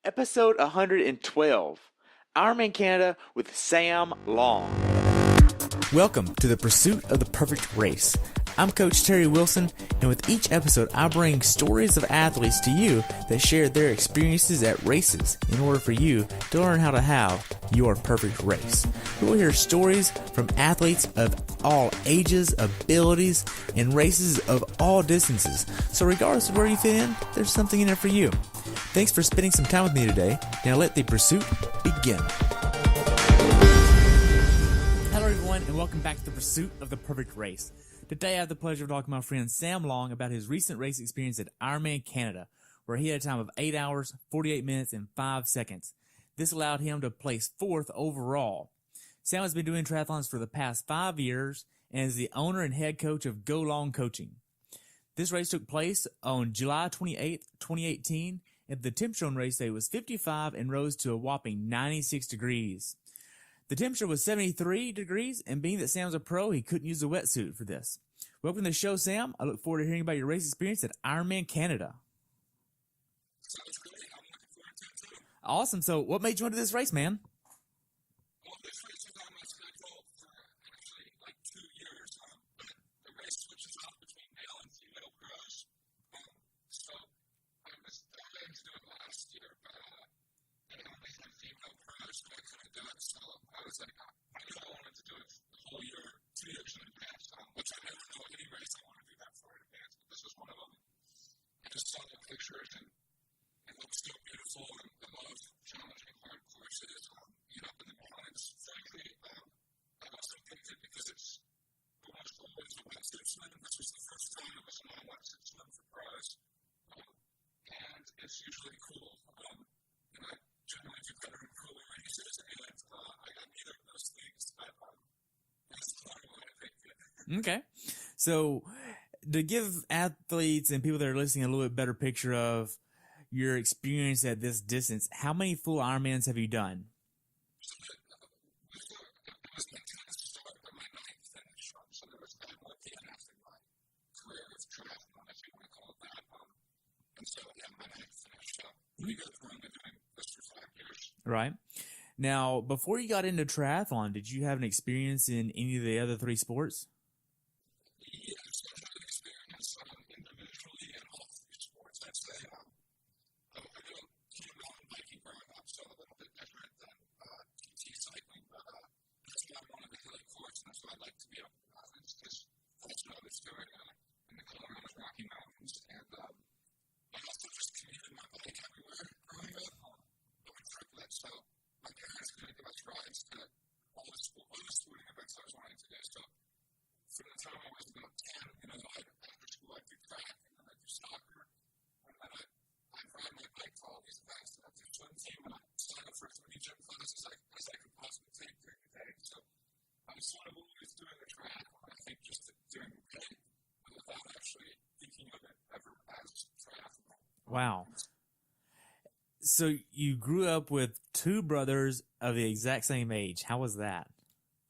Episode 112, Ironman Canada with Sam Long. Welcome to the Pursuit of the Perfect Race. I'm Coach Terry Wilson, and with each episode, I bring stories of athletes to you that share their experiences at races in order for you to learn how to have your perfect race. We will hear stories from athletes of all ages, abilities, and races of all distances. So regardless of where you fit in, there's something in it for you. Thanks for spending some time with me today. Now let the pursuit begin. Hello everyone, and welcome back to the Pursuit of the Perfect Race. Today I have the pleasure of talking to my friend Sam Long about his recent race experience at Ironman Canada, where he had a time of 8 hours, 48 minutes, and 5 seconds. This allowed him to place 4th overall. Sam has been doing triathlons for the past 5 years and is the owner and head coach of Go Long Coaching. This race took place on July 28, 2018, and the temperature on race day was 55 and rose to a whopping 96 degrees. The temperature was 73 degrees, and being that Sam's a pro, he couldn't use a wetsuit for this. Welcome to the show, Sam. I look forward to hearing about your race experience at Ironman Canada. Sounds great. I'm looking forward to it too. Awesome. So what made you want to do this race, man? Well, this race was on my schedule for actually like 2 years. But the race switches off between male and female pros. So I was dying to do it last year, but they only had female pros, so I couldn't do it. So I was like, I knew I wanted to do it the whole year, 2 years in advance, which I never know any race I want to do that for in advance, but this was one of them. I just saw the pictures and it looks so beautiful, and I love challenging hard courses, up in the mountains. Frankly, I also picked it because it's almost always a wetsuit swim. This was the first time it was a non-wetsuit swim for pros, and it's usually cool. And I generally do better in cooler races, and I got neither of those things, but that's part of why I picked it. Okay. So to give athletes and people that are listening a little bit better picture of your experience at this distance, how many full Ironmans have you done? So it was my 10th start, but my 9th finish. So there was that one thing after my career of triathlon, if you want to call it that. And so, yeah, my 9th finish. So pretty good for only doing this for 5 years. Right. Now, before you got into triathlon, did you have an experience in any of the other 3 sports? Yeah, so I had experience individually in all 3 sports. I'd say I did mountain biking growing up, so a little bit different than TT cycling, but that's why I wanted to hilly course, and that's why I like to be up in the mountains, because that's what I was doing in the Colorado Rocky Mountains. And I also just commuted my bike everywhere growing up. I went triplet, so my parents couldn't give us rides to all the sporting events I was wanting to do. So from the time I was about 10, after school I'd do track, and then I'd do soccer, and then I'd ride my bike to all these events, and I'd do swim team, and I'd sign up for as many gym classes as I could possibly take during the day. So I was sort of always doing the track, I think just doing okay, without actually thinking of it ever as triathlon. Wow. So you grew up with 2 brothers of the exact same age. How was that?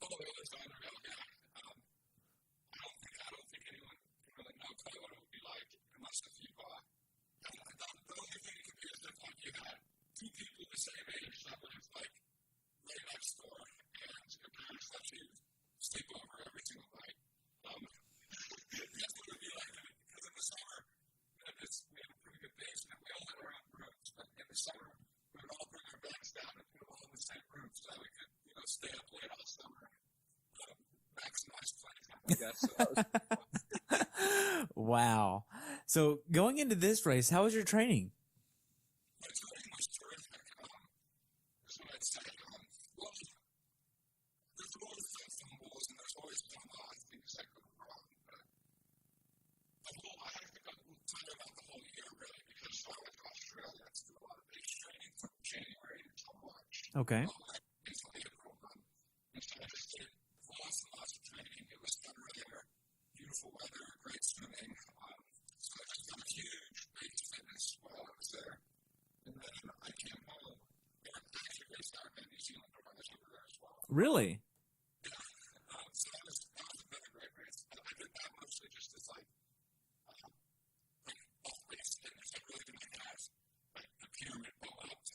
Oh, it was unreal, yeah. I don't think anyone can really know quite what it would be like unless if you, the only thing you could be is if you had 2 people the same age that lived like right next door, and your parents let you sleep over every single night. That's what it would be like, because in the summer, we had a pretty good basement, we all had our own rooms, but in the summer, we would all bring our beds down and put them all in the same room so that we could, stay up late all summer and maximize playtime, I guess. So that was fun. Wow. So going into this race, how was your training? My training was terrific. That's what I'd say. Well, there's always some fumbles and there's always some things that go wrong. But I have to tell you about the whole year, really, because I went to Australia to do a lot of base training from January until March. Okay. Until April. And so I just did lots and lots of training. It was summer there, beautiful weather, great swimming. So I just got a huge base fitness while I was there. And then I came home and actually raced out in New Zealand when I was over there as well. Really? Yeah. So that was another great race. I did that mostly just as like off-base fitness. I really didn't have like the pyramid built up to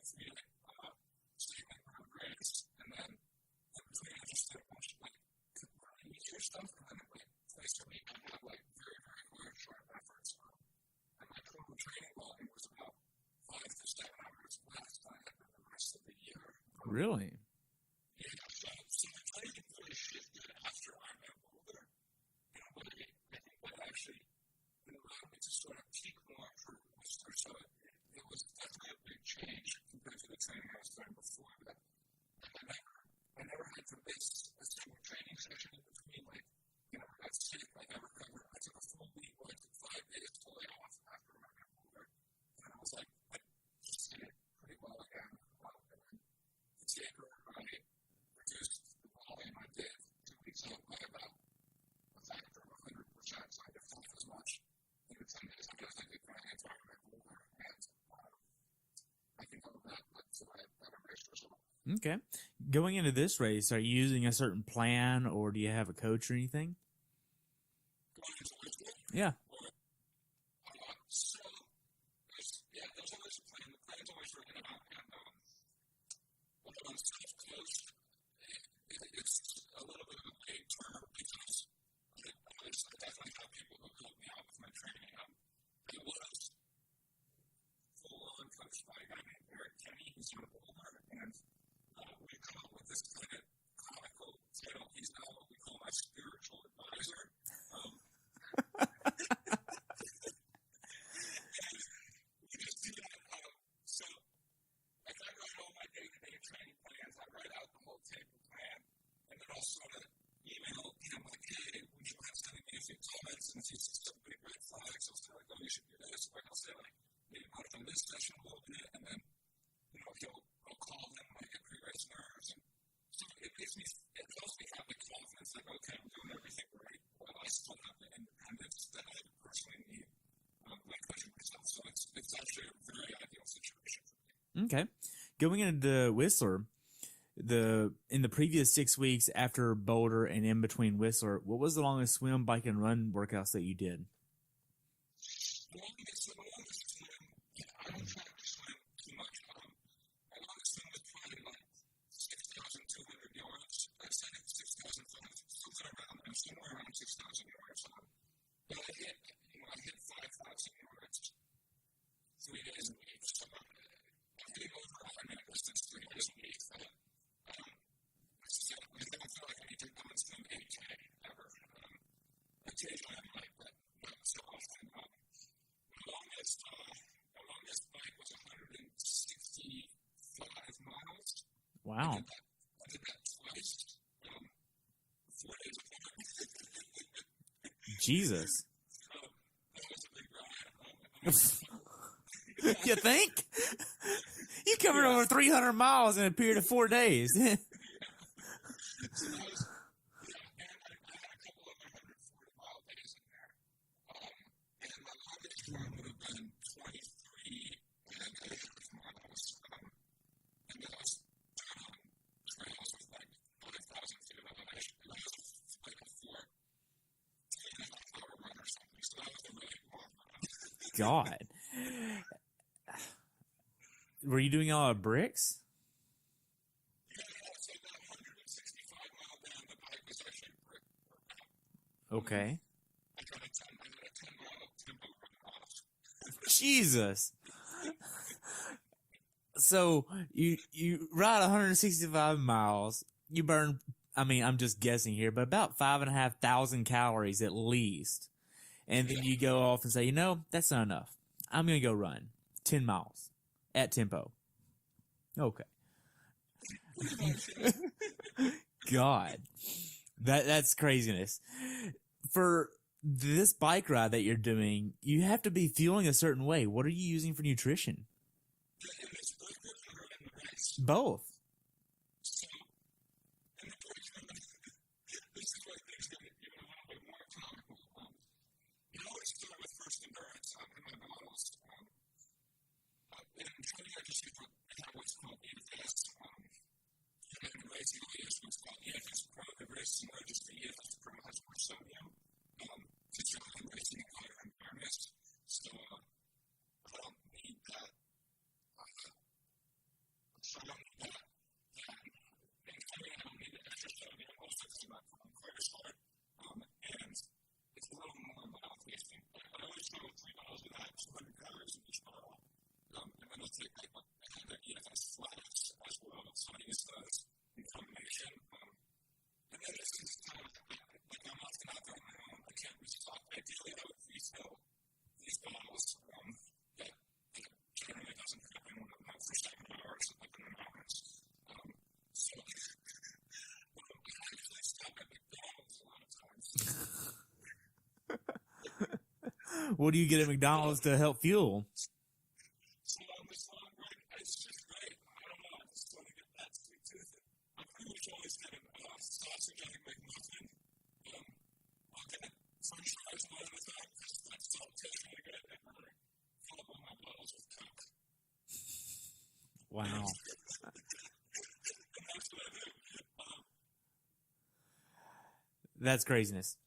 statement around grades, and then in between I just did a bunch of easier stuff, and then twice a week I had very, very hard, sharp efforts. And my total training volume was about 5 to 7 hours less than I had been the rest of the year. Really? Yeah, so the training really shifted after I got older. I think that actually allowed me to sort of peak more for Whistler. So it was definitely a big change compared to the training I was doing before that. And I never had to miss a single training session in between. I got sick, I recovered. I took a full week, I took 5 days to lay off after I got older. And I was I just did it pretty well again. The taper, I reduced the volume I did 2 weeks out by about a factor of 100%. So I did half as much in the 10 days I did going into Ironman older. And I think all of that led to a better race result. Okay. Going into this race, are you using a certain plan or do you have a coach or anything? Going into Whistler? Yeah. So, there's always a plan. The plan's always written out. And when I'm on South Coast, it's a little bit of a vague term because I definitely have people who help me out with my training. It was full-on coached by a guy named Eric Kenny, who's in Boulder, and we come up with this kind of comical title. He's now what we call my spiritual advisor. We just do that. So I write all my day-to-day training plans. I write out the whole table plan, and then I'll sort of email him hey, would you have sending me a few comments? And if he sees some big red flags, I'll say you should do this. I'll say maybe put it on this session a little bit, and then I'll call him when I get pre-race nerves. And so it helps me have the confidence that okay, I'm doing everything right, while I still have the independence that I personally need by coaching myself. So it's actually a very ideal situation for me. Okay. Going into Whistler, in the previous 6 weeks after Boulder and in between Whistler, what was the longest swim, bike, and run workouts that you did? The longest swim, I don't try to swim too much. My longest swim was probably 6,200 yards. I said it's 6,500, somewhere around 6,000 yards. But I hit 5,000 yards 3 days a week. So I'm getting over Ironman distance 3 days a week. I don't feel like I need to go and swim 8K ever. Occasionally I might, but not so often. My longest bike was 165 miles. Wow. I did that twice. 4 days apart. Jesus. That was a big ride. You think? You covered over 300 miles in a period of 4 days. So that was, and I had a couple of 140-mile days in there. And my longest run would have been 23.5 miles. And that was done on trails with 5,000 feet of elevation. And that was a 3.5-hour run or something. So that was a really long run. God. Were you doing all the bricks? So that 165-mile down, the bike was actually a brick workout. Okay. I did a 10-mile tempo run off. Jesus. So you ride 165 miles. You burn, I'm just guessing here, but about 5,500 calories at least. And then you go off and say, that's not enough. I'm going to go run 10 miles at tempo. Okay. God. That's craziness. For this bike ride that you're doing, you have to be feeling a certain way. What are you using for nutrition? Both. So, in the first one, this is where things get even a little bit more comical. You always start with first endurance in my models. In training, I just have what's called EFS. And in racing, I use what's called EFS Pro. The racing register EFS Pro has more sodium to jump in racing and higher environments. So, I don't need that. What do you get at McDonald's to help fuel? So on this long run, it's just great. I don't know. I just want to get that sweet tooth. I'm pretty much always getting sausage egg McMuffin. I'll get French fries a lot of the time because that's all tastes really good. And I fill up all my bottles with Coke. Wow. And that's what I do. That's craziness.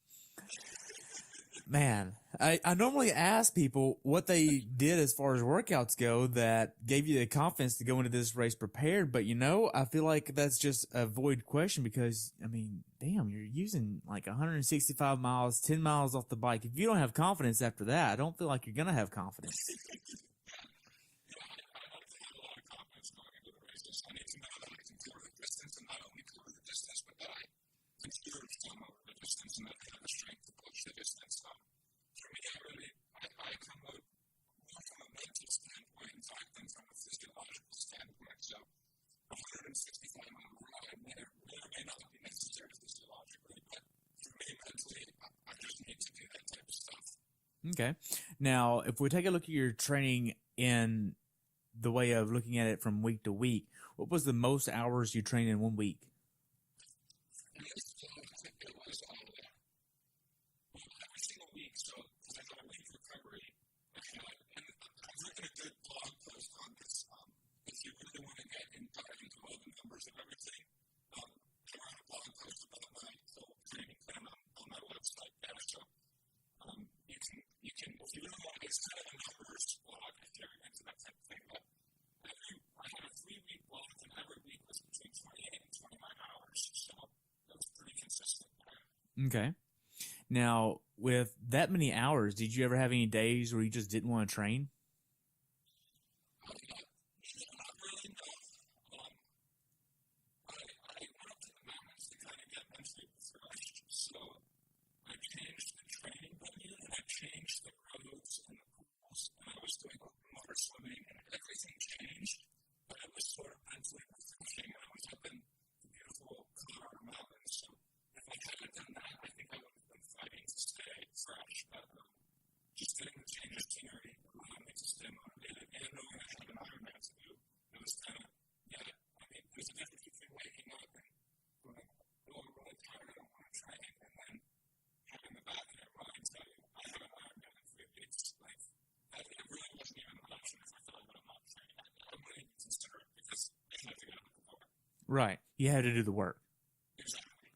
Man, I normally ask people what they did as far as workouts go that gave you the confidence to go into this race prepared, but I feel like that's just a void question because, I mean, damn, you're using like 165 miles, 10 miles off the bike. If you don't have confidence after that, I don't feel like you're going to have confidence. I have a lot of confidence going into the races. I need to know that I can cover the distance and not only cover the distance, but that I can clear some over the distance and that I have the strength to push the distance. For me, I come out more from a mental standpoint, in fact, than from a physiological standpoint. So, 165-mile ride may or may not be necessary physiologically, but for me, mentally, I just need to do that type of stuff. Okay. Now, if we take a look at your training in the way of looking at it from week to week, what was the most hours you trained in 1 week? I think it was every single week, so because I got a week recovery, and I've written a good blog post on this. If you really want to get into all the numbers of everything, I wrote a blog post about my whole training plan on my website there. So you can if you really want, it's kind of a numbers blog if you're into that type of thing. But I had a 3-week blog, and every week was between 28 and 29 hours, so that was pretty consistent. Okay. Now, with that many hours, did you ever have any days where you just didn't want to train? Not really, no. I went up to the mountains to kind of get mentally refreshed, so I changed the training venue, and I changed the roads and the pools, and I was doing open water swimming, and everything changed, but it was sort of mentally refreshing, and I was up in the beautiful Colorado mountains, so if I hadn't done that, I think I would have been fighting to stay fresh, but just getting the change of scenery allowed me to stay motivated, and knowing I had an Ironman to do, it was kind of, there's a difference between waking up and going, oh, I'm really tired, I don't want to train, and then having the back of your mind tell you, I have an Ironman in 3 weeks. Like, it really wasn't even an option if I felt like I'm not training. I wouldn't even consider it because I had to get out the door. Right. You had to do the work. Exactly.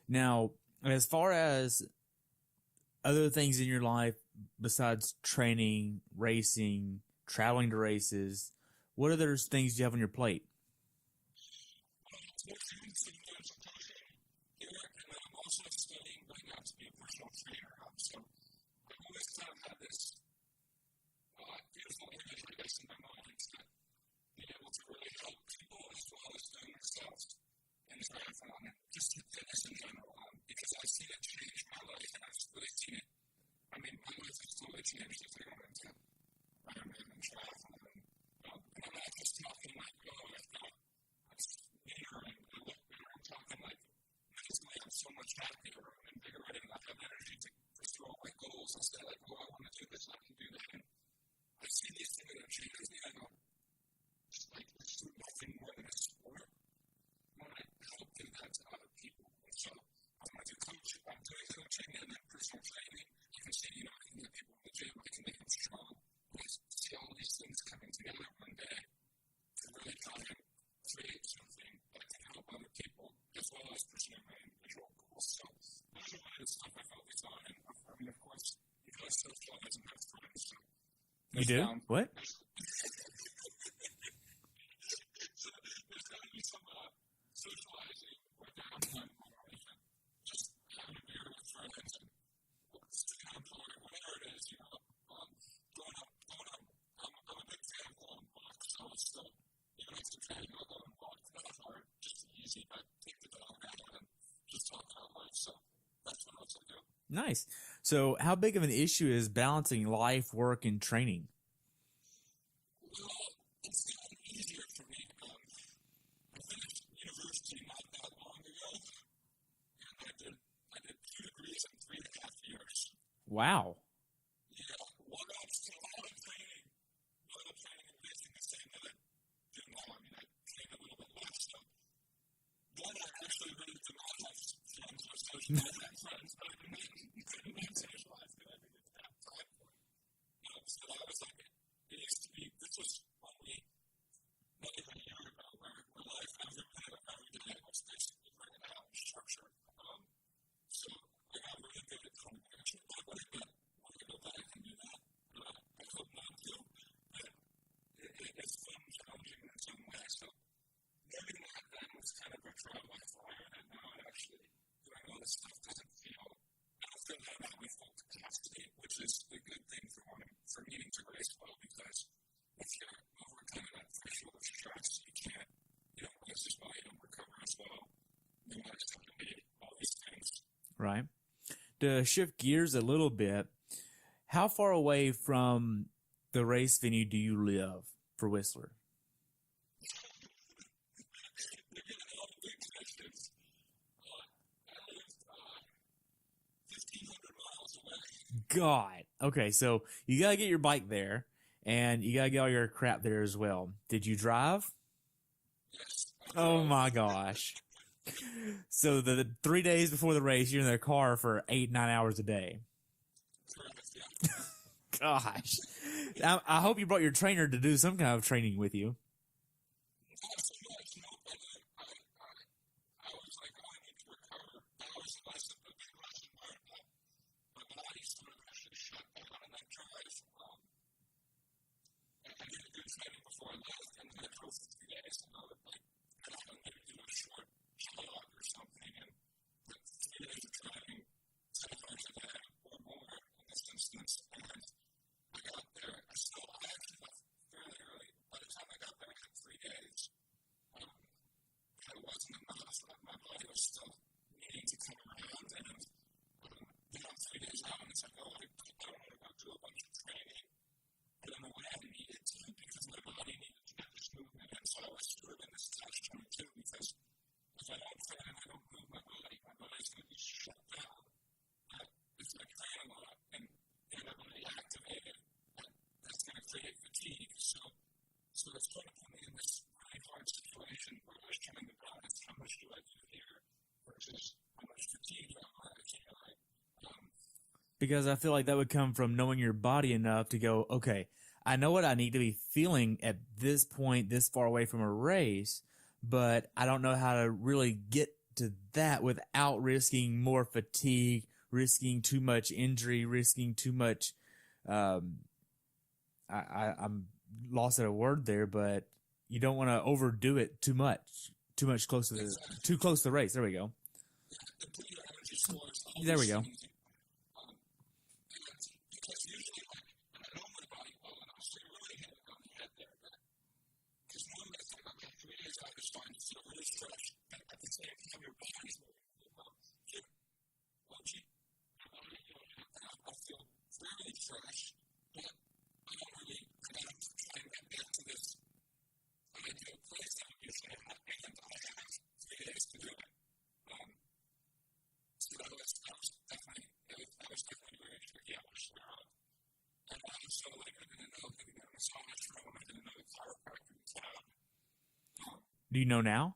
Now, as far as other things in your life besides training, racing, traveling to races, what other things do you have on your plate? Sometimes I'm coaching here, and then I'm also studying right now to be a personal trainer. So I've always kind of had this beautiful image, I guess, in my mind that being able to really help people as well as doing themselves in triathlon and just fitness in general, because I've seen it change my life, and I've really seen it. I mean, my life has totally changed as I got into Ironman and triathlon, and I'm not just talking like, oh, I've got leaner and I look better. I'm talking like mentally, I'm so much happier and invigorated, and I have energy to pursue all my goals and say like, oh, I want to do this, I can do that. And I see these things that have changed me. I go, it's like this is nothing more than a sport. I want to help do that to other people. And so I'm going to do coaching. I'm doing coaching and then personal training. You can see, I can get people in the gym, I can make them strong. I see all these things coming together one day to really try and create something that can help other people as well as pursue my individual goals. So those are one of the stuff I focus on. And I mean, of course, you got to socialize and have friends. So You do? What? So there's got to be some socializing or downtime moderation. Just having a beer with friends and sitting on board, whatever it is, going up. I'm a big fan of long walks, so it's still, even if it's a train, I'll go and walk. Not hard, just easy, but take the dog out and just talk about life. So that's what else I do. Nice. So how big of an issue is balancing life, work, and training? Well, it's gotten easier for me. I finished university not that long ago, and I did 2 degrees in 3.5 years. Wow. Yeah, to shift gears a little bit, how far away from the race venue do you live for Whistler? God. Okay, so you gotta get your bike there, and you gotta get all your crap there as well. Did you drive? Oh my gosh. So the 3 days before the race, you're in the car for 8, 9 hours a day. Gosh. I hope you brought your trainer to do some kind of training with you. Because I feel like that would come from knowing your body enough to go, okay, I know what I need to be feeling at this point, this far away from a race, but I don't know how to really get to that without risking more fatigue, risking too much injury, risking too much. I'm lost at a word there, but you don't want to overdo it too much, too close to the race. There we go. There we go. Do you know now?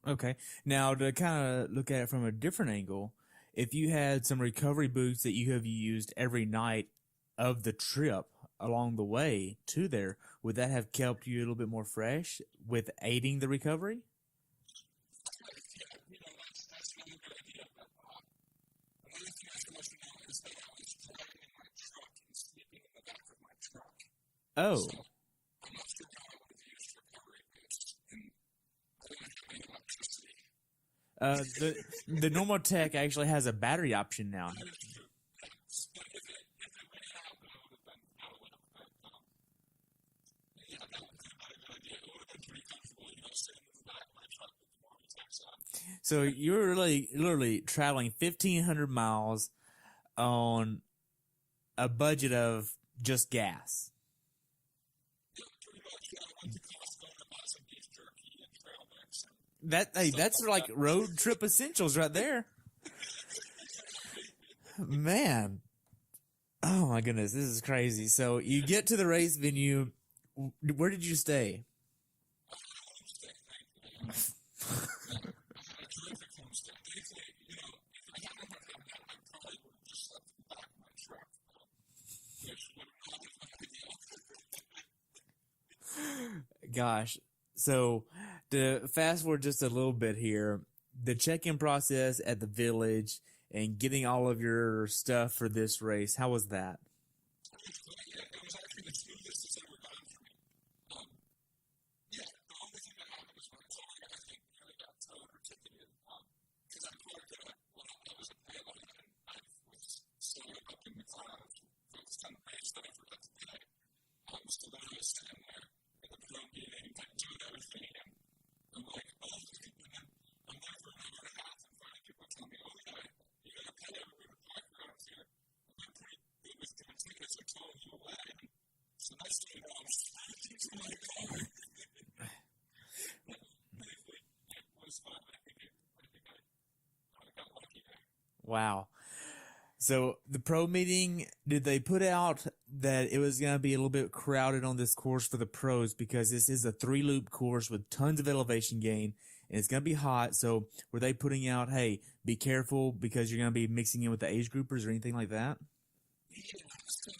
Okay. Now, to kind of look at it from a different angle, if you had some recovery boots that you have used every night of the trip along the way to there, would that have kept you a little bit more fresh with aiding the recovery? Oh. The normal tech actually has a battery option now. So you're really literally traveling 1,500 miles on a budget of just gas. That's like road trip essentials right there. Man. Oh my goodness, this is crazy. So you get to the race venue. Where did you stay? Gosh. So to fast forward just a little bit here, the check-in process at the village and getting all of your stuff for this race, how was that? was fun. I got lucky there. Wow. So the pro meeting, did they put out that it was going to be a little bit crowded on this course for the pros because this is a 3-loop course with tons of elevation gain and it's going to be hot? So were they putting out, hey, be careful because you're going to be mixing in with the age groupers or anything like that? Yeah, so,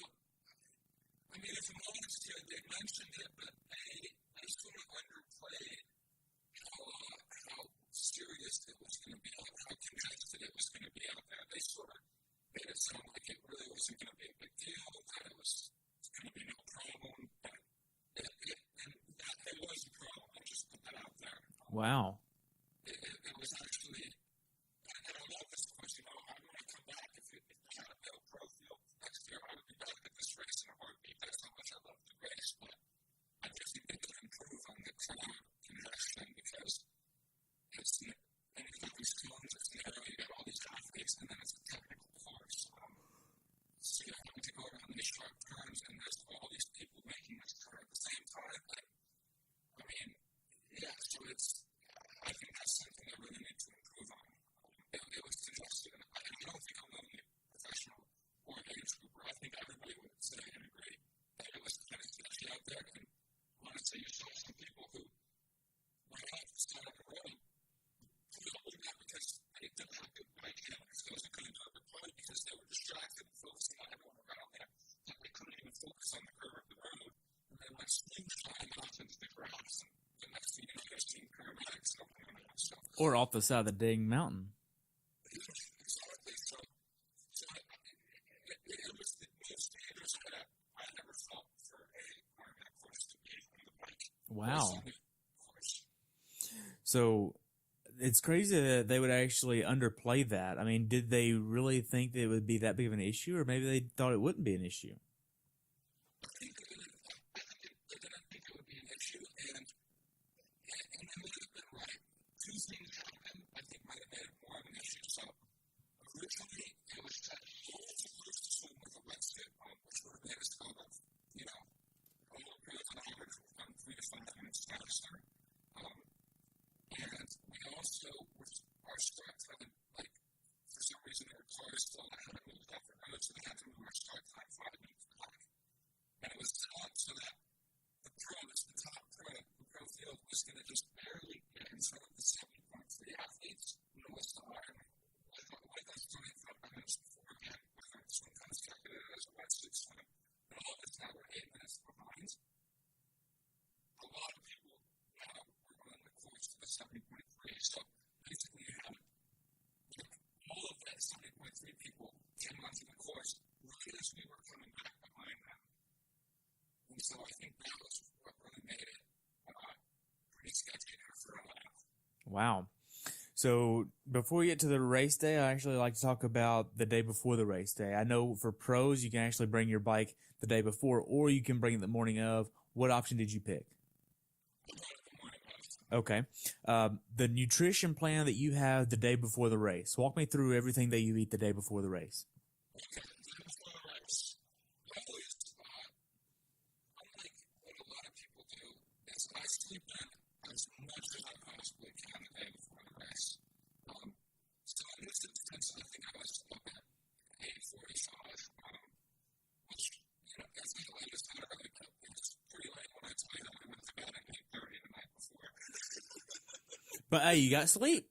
I mean, if I'm honest here, they mentioned it, but they sort of underplayed how serious it was going to be, how contested it was going to be out there. They sort of made it sound like it really wasn't going to be a big deal, that it was going to be no problem, but it was a problem. I'll just put that out there. Wow. It was actually, and I love this course, I want to come back. If I had a male pro field next year, I would be back at this race in a heartbeat. That's how much I love the race, but I just think they could improve on the crowd congestion because it's, and you've got these cones, it's narrow, you got all these athletes, and then it's a technical course. So you're having to go around these sharp turns, and there's all these people making this turn at the same time. I mean, yeah, so I think that's something I really need to improve on. It was congested, and I don't think I'm the only professional or age grouper. I think everybody would say and agree that it was kind of sketchy out there, and honestly, you saw some people who went off the side of the road probably not because they didn't have good bike handling skills and couldn't do it, but probably because they were distracted and focusing on everyone around them, that they couldn't even focus on the curve of the road, and they went slingshotting off into the grass, and the next thing you know, they're seeing paramedics helping them out. So, Or off the side of the dang mountain. exactly. So it was the most dangerous I ever felt for a Ironman course to be on the bike. Wow. So it's crazy that they would actually underplay that. I mean, did they really think that it would be that big of an issue, or maybe they thought it wouldn't be an issue? I think they didn't think it would be an issue, and they might have been right. Two things happened, I think, might have made it more of an issue. So originally, it was that you were supposed to swim with a wetsuit, which would have made us go about, a little bit of an average of 3 to 5 minutes faster. And we also, our start time, for some reason, our cars still hadn't moved off the road, so they had to move our start time 5 minutes back. And it was set up so that the top pro field was going to just barely get in front of the 70.3 athletes, was the Ironman. With us doing 5 minutes before, again, with our swim times calculated as a wetsuit swim, and all of us now were 8 minutes behind. A lot of people now were running the course to the 70.3, so basically you had all of that 70.3 people came onto the course right as we were coming back behind them. And so I think that was what really made it pretty sketchy there for a while. Wow. So before we get to the race day, I actually like to talk about the day before the race day. I know for pros, you can actually bring your bike the day before, or you can bring it the morning of. What option did you pick? Okay. The nutrition plan that you have the day before the race. Walk me through everything that you eat the day before the race. Okay, the day before the race. I always, unlike what a lot of people do, is I sleep in as much as I possibly can the day before the race. So in this instance, I think I was up at 8:45, which, that's not the latest I ever got. It's pretty late when I tell you that I went to bed at 8:30 the night before. But hey, you got sleep.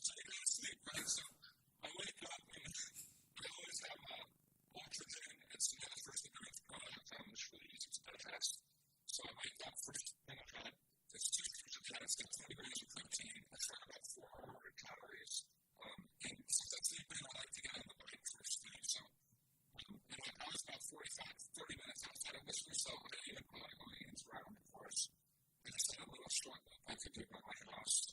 So you gotta sleep, right? So I wake up and I always have oxygen and some other first endurance products, which really easy to digest. So I wake up first thing I've had, it's 2 scoops of that, it's got 20 grams of protein, it's got about 400 calories. And since I sleep in, I like to get on the bike first thing. So I was about 30 minutes outside of Whistler, so I didn't even bother going into right on the course. I just had a little short loop I could do by my house.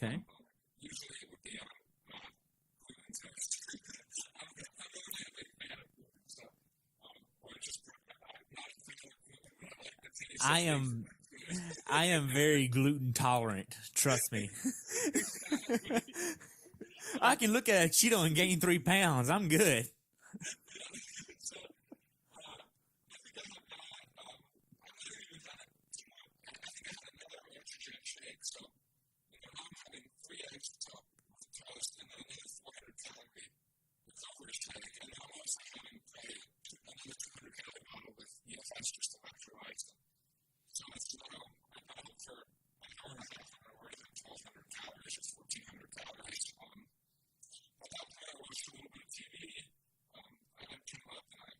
Okay. Usually it would be on gluten toast. I'm really a big fan of gluten, so or just not a fan of gluten, but I like the taste. I am very gluten tolerant. Trust me. I can look at a Cheeto and gain 3 pounds. I'm good. So, I think I have I literally was at, I think I had another oxygen shake, so, now I'm having 3 eggs with toast and then another 400 calorie recovery shake, and then I'm also having another 200 calorie bottle with EFS just electrolytes. So it's, I got it for an hour and a half, and I already had 1,200 calories or 1,400 calories. At that point, I watched a little bit of TV. I then came up and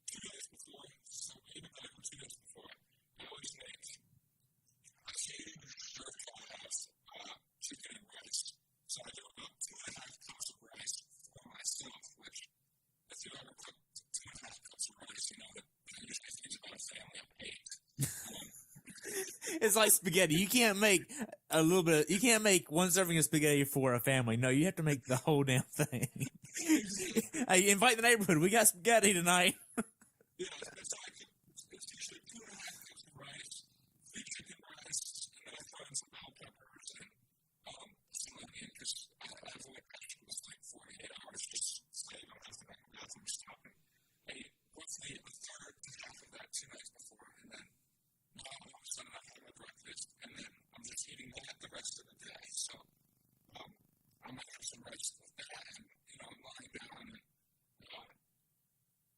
2 days before, so even though 2 days before, I always make a huge stir fry of chicken and rice. So I do about 2.5 cups of rice for myself, which, if you ever cook 2.5 cups of rice, you know that usually feeds about a family of 8. It's like spaghetti. You can't make a little bit. You can't make one serving of spaghetti for a family. No, you have to make the whole damn thing. Hey, invite the neighborhood. We got spaghetti tonight. Yeah, it's usually 2.5 cups of rice, 3 chicken breasts, and then I throw in some bell peppers and some onion, because I avoid vegetables like 48 hours just so you don't have to make a bathroom stop. And I eat roughly a third to half of that 2 nights before, and then all of a sudden I have my breakfast, and then I'm just eating that the rest of the day. So I might have some rice with that, and I'm lying down, and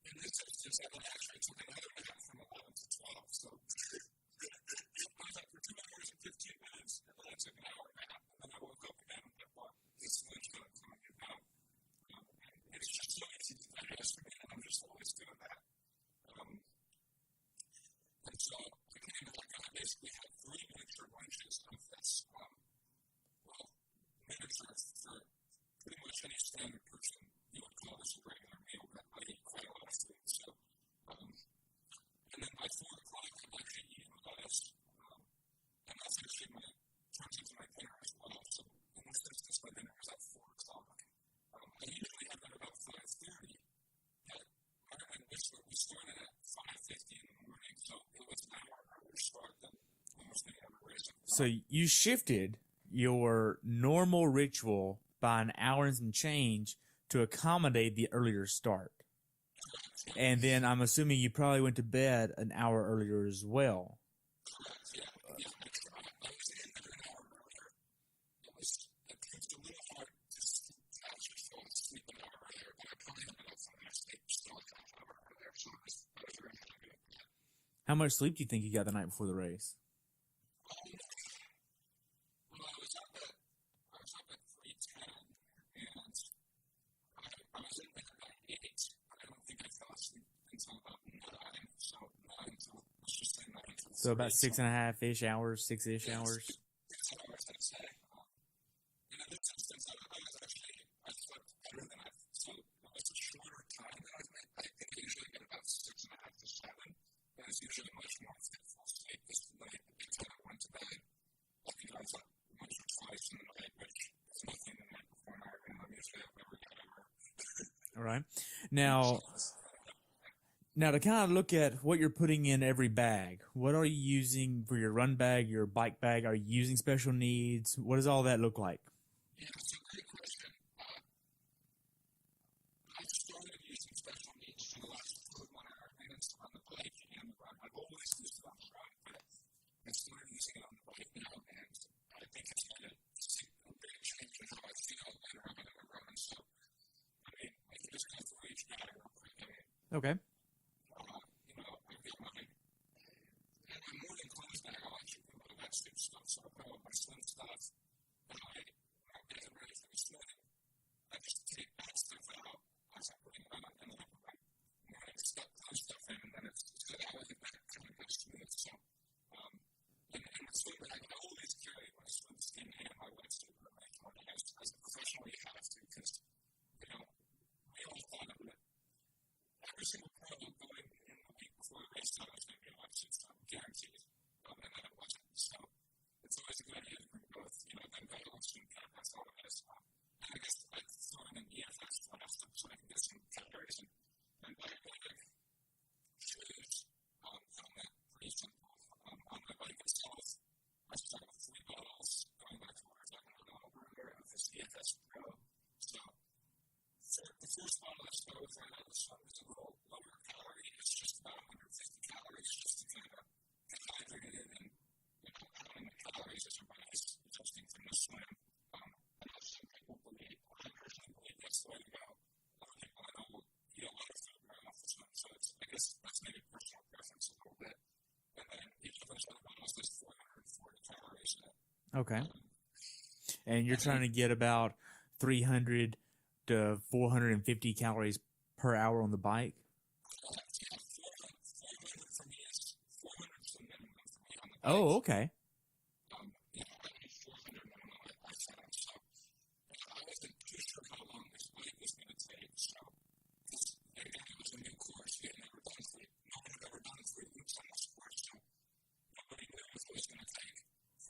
in this instance, I would actually took another nap from 11 to 12. So I was up for 2 hours and 15 minutes, and then I took an hour nap, and then I woke up again and like, well, this lunch is going to come in now. It's just so easy to digest for me, and I'm just always doing that. And so I came to like, I basically had 3 miniature lunches of this, miniature for pretty much any standard person you would call this a regular meal, but I eat quite a lot of food. So, and then by 4 o'clock, I'm actually eating lettuce, and that's actually turns into my dinner as well. So in this instance, my dinner is at 4 o'clock. I usually have that about 5:30, but Ironman Whistler, we started at 5:50 in the morning, so it was an hour earlier start than almost any other race. So you shifted your normal ritual by an hour and some change to accommodate the earlier start. And then I'm assuming you probably went to bed an hour earlier as well. Correct, yeah. I was in there an hour earlier. It was a little hard to actually fall asleep an hour earlier, but I probably ended up falling asleep still a half hour earlier, so I was very happy with that. How much sleep do you think you got the night before the race? Well, I was up at 3:10, and I was in bed by 8. I don't think I fell asleep until about 9, so 9 till, let's just say 9 till 3. So about 6.5-ish hours, 6-ish hours. 6 hours, I'd say. And in this instance, I slept better than I, so it was a shorter time than I think I usually get about 6.5 to 7, and it's usually much more fitful sleep this late until I went to bed. I think I was up once or twice in the night, which is nothing the night before an Ironman. I'm usually up every hour. All right. Now to kind of look at what you're putting in every bag, what are you using for your run bag, your bike bag? Are you using special needs? What does all that look like? Yeah, that's a great question. I started using special needs for the last 1 Ironman on the bike and the run. I've always used it on the run, but I started using it on the bike now, and I think it's going to see a big change in how I feel later on in the run. So, I mean, I can just go through each bag real quick. Okay. I've got my morning clothes bag. I'll actually put my wetsuit stuff, so I'll put all my swim stuff, and I'm getting ready for the swim. I just take that stuff out as I'm putting it on, and then I put my morning stuff in, and then it's good. I like that kind of goes smooth. So, and the swim bag, I always carry my swim skin and my wetsuit or my morning as a professional you have to, because, we all thought of it. Every single pro going in the week before the race time is going to be a wetsuit, so guaranteed. And then it wasn't. So it's always a good idea to bring both, then goggles first bottle I started with right out of the sun was a little lower calorie. It's just about 150 calories just to kind of get hydrated and, counting the calories isn't nice, adjusting from the swim. I know some people believe, I personally believe that's the way to go. Other people I know will eat a lot of food right off the swim, so I guess that's maybe personal preference a little bit. And then each of those other bottles has 440 calories in it. Okay. And you're trying to get about 300 to 450 calories per hour on the bike? Yeah, 400 for me is 400 is the minimum for me on the bike. Oh, okay. I need 400 minimum I found. So I wasn't too sure how long this bike was going to take. So again, it was a new course. We had never done three. Nobody had ever done 3 loops on this course. So nobody knew if it was going to take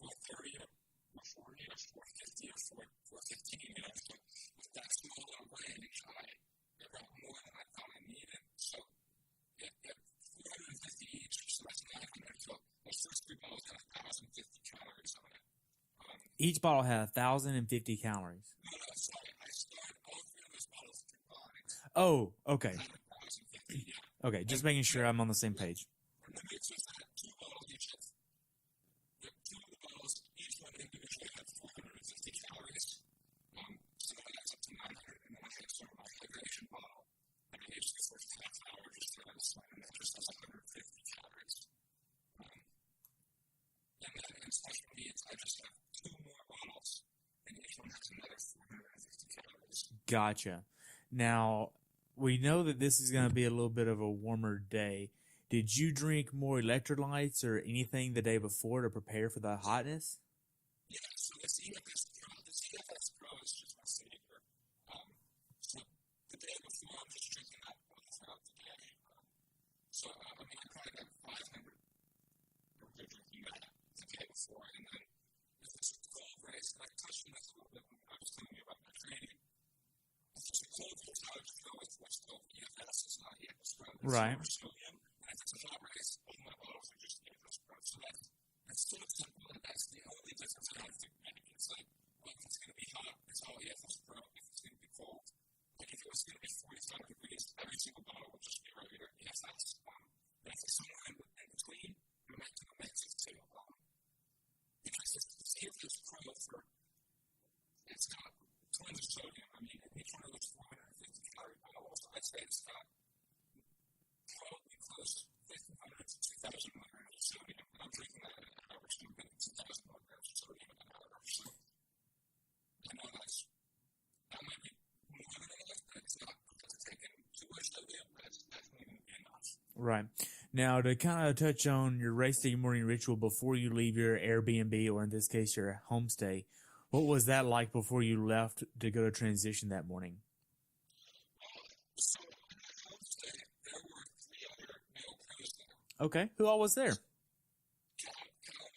430 or 40 or 450 or 415. So with that small range, I got more than I thought I needed. So at 450 each, so that's 900. So those first 3 bottles had 1,050 calories on it. Each bottle had 1,050 calories. No, sorry. I started all 3 of those bottles combined. Oh, okay. Had 1,050, yeah. Okay, just making sure I'm on the same page. And the mixers had 2 bottles each. The 2 of the bottles, each one individually had 450 calories. So that's up to 900. And then I had sort of my hydration bottle. And I used the first half hour just to let it swim. And that just has 150 calories. And then in special needs, I just have 2 more bottles. And each one has another 450 calories. Gotcha. Now, we know that this is going to be a little bit of a warmer day. Did you drink more electrolytes or anything the day before to prepare for the hotness? Yeah, so the CFS Pro is just my savior. So the day before, I'm just drinking that water throughout the day. So, I probably got 500 or drinking that the day before. And then if it's a cold race, and I touched on this a little bit when I was telling you about my training. If it's a cold race, I would just go with what's called EFS. It's not EFS Pro. It's Right. lower sodium. And if it's a hot race, all my bottles are just EFS Pro. So that's sort of simple, and that's the only difference I have to make. It's like, well, if it's going to be hot, it's all EFS Pro. If it's going to be cold, like if it was going to be 45 degrees, every single bottle would just be regular EFS. But if it's somewhere in between, we might do a mix of 2. Because the CFS Pro it's got tons of sodium. Each one of those 450 calorie bottles, I'd say it's got probably close to 1,500 to 2,000 milligrams of sodium. And I'm drinking that at an average of 2,000 milligrams of sodium an hour. So I know that might be more than enough, but it's not because it's taking too much sodium, but it's definitely going to be enough. Right. Now, to kind of touch on your race day morning ritual before you leave your Airbnb, or in this case, your homestay, what was that like before you left to go to transition that morning? So in my homestay, there were 3 other male pros there. Okay. Who all was there? Cal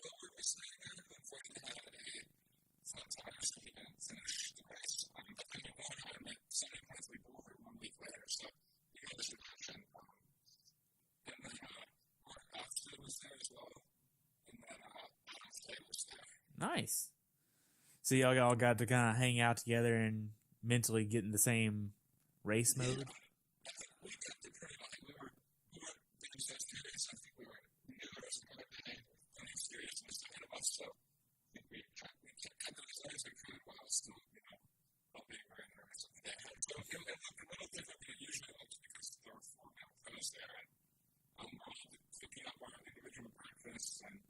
Wilbur was there, who unfortunately had a flat tire, so he didn't finish the race. But then the one I met 70.3 over 1 week later, so he was an option. And then Mark Oxley was there as well. And then Adam Clay was there. Nice. So y'all all got to kind of hang out together and mentally get in the same race mode? Yeah. We kept it pretty light. We weren't being so serious. I think we knew there was another day plenty of seriousness ahead of us. So I think we kept those days in kind while still, not being very nervous at the day ahead. So it looked a little different than it usually looks because there were 4 male pros there. And we're all picking up our individual breakfasts. And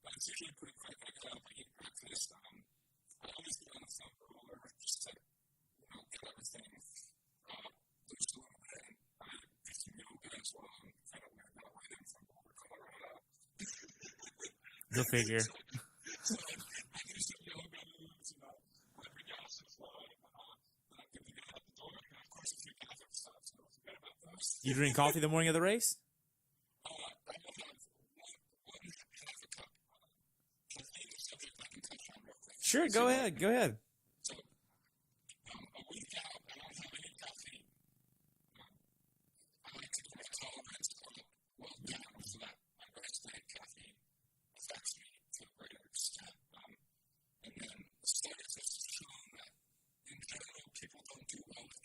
but it's usually pretty quick. I get up, I eat breakfast. I always get on the front roller just to get everything loose a little bit. And I do some yoga as well. I'm kind of weird about waiting from Boulder, Colorado. Go figure. So I do some yoga moves, every gas and flow, and then I'm good to get out the door. And of course, a few bathroom stops, so don't forget about those. You drink coffee the morning of the race? I will have one half a cup. Caffeine is subject I can touch on real quick. Sure, go ahead. So, a week out, I don't have any caffeine. I like to keep my tolerance well down so that my race day caffeine affects me to a greater extent. And then the studies have shown that in general, people don't do well with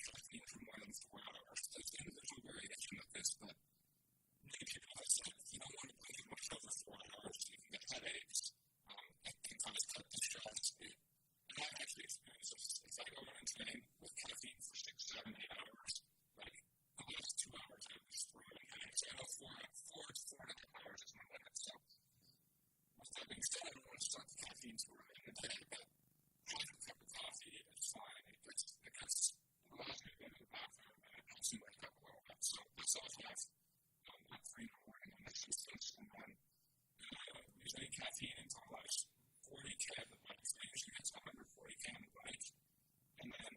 have the bike. So I usually get to 140K on the bike. And then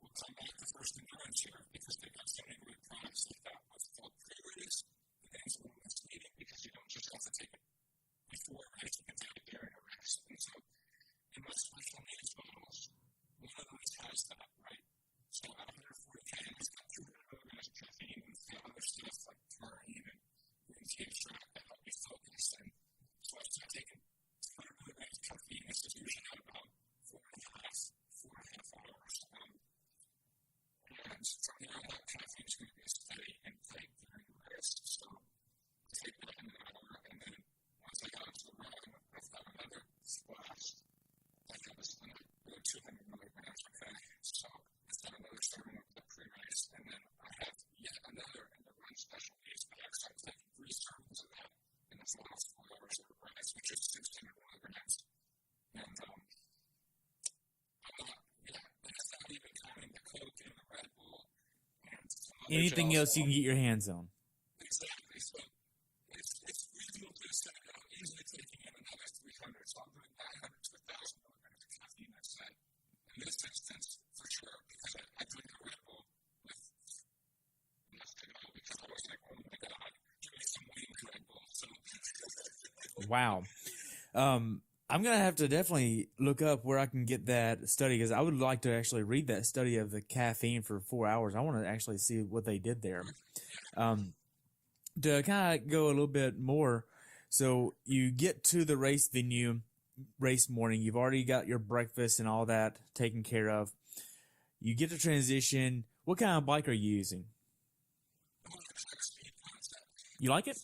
we'll come back to first endurance here because they've got so many great products like that. What's called pre-race. The name's a little misleading because you don't just have to take it before a race, you can take it during a race. And so in my special needs models, one of those has that, right? So at 140K, it's got 200 milligrams of caffeine and it's got other stuff like taurine and green tea extract that help me focus. And so I start taking 200 milligrams of caffeine. This is usually at about 4.5 hours. And from here on out, caffeine is going to be a steady intake during the race. So I take that in an hour, and then once I got into the run, I've got another splash. Like I was going to go 200 milligrams, okay? So it's got another serving of the pre-race, and then I have yet another in the run special needs bag. So I'm taking 3 servings of that in the last 4 hours of the race, which is 600 milligrams. And that's not even counting the Coke and the Red Bull and Anything else you can get your hands on. Exactly. So it's reasonable to say that I'm easily taking in another 300. So I'm doing 900 to 1,000 milligrams of caffeine, I'd say. In this instance, for sure, because I drink a Red Bull with enough to go because I was like, oh my God, give me some wings Red Bull. So Wow. I'm going to have to definitely look up where I can get that study because I would like to actually read that study of the caffeine for 4 hours. I want to actually see what they did there. To kind of go a little bit more, so you get to the race venue, race morning. You've already got your breakfast and all that taken care of. You get to transition. What kind of bike are you using? You like it?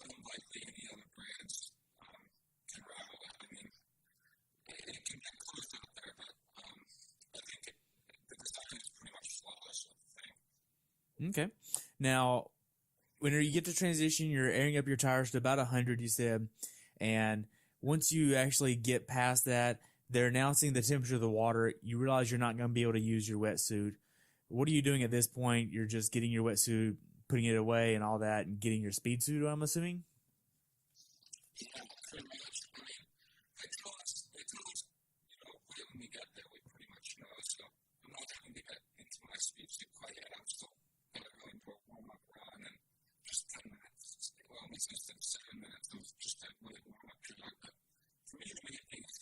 Unlikely any other brands can rival that. I mean, it can get close out there, but I think the design is pretty much flawless with the thing. Okay. Now, when you get to transition, you're airing up your tires to about 100, you said, and once you actually get past that, they're announcing the temperature of the water. You realize you're not going to be able to use your wetsuit. What are you doing at this point? You're just getting your wetsuit, putting it away and all that, and getting your speed suit, I'm assuming? Yeah, pretty much. I mean, they tell us, right when we get there, we pretty much know. So I'm not having to get into my speed suit quite yet. I'm still going to go into a warm-up run and just 10 minutes. Well, in this instance, 7 minutes. It was just a really warm-up jog. But for me, the main thing is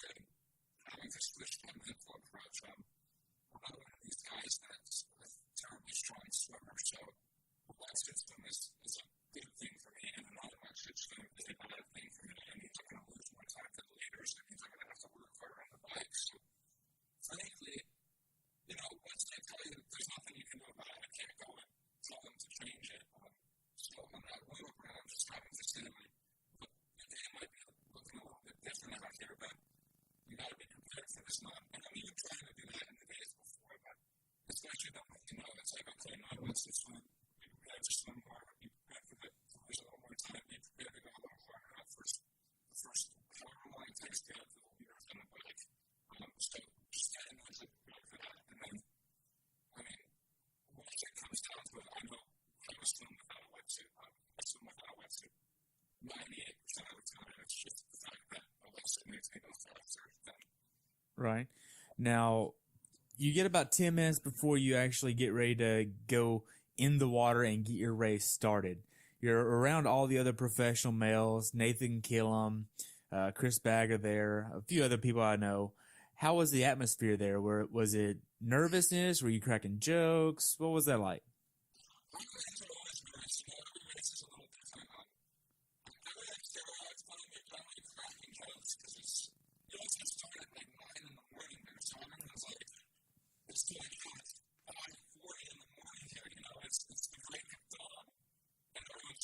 having to switch to a mental approach. I'm not one of these guys that's a terribly strong swimmer, so the wet system is a good thing for me, and another wet system is a bad thing for me. It means I'm going to lose more time to the leaders. It means I'm going to have to work harder on the bike. So, frankly, once they tell you there's nothing you can do about it, I can't go and tell them to change it. So, on that warm-up run, I'm just having to say, look, the day might be looking a little bit different out here, but you got to be prepared for this month. And I'm even trying to do that in the days before, but it's what you don't like to know. It's like, okay, now what's this one? Be prepared to swim hard, be prepared for the there's a little more time, be prepared to go a little harder at the first however long it takes to get up to the leaders on the bike. So just getting mentally prepared for that. And then, I mean, once it comes down to it, I know how to swim without a wetsuit. I swim without a wetsuit 98% of the time. It's just the fact that a wetsuit makes me go faster than Right. Now, you get about 10 minutes before you actually get ready to go in the water and get your race started. You're around all the other professional males, Nathan Killam, Chris Bagger there, a few other people I know. How was the atmosphere there? Was it nervousness? Were you cracking jokes? What was that like?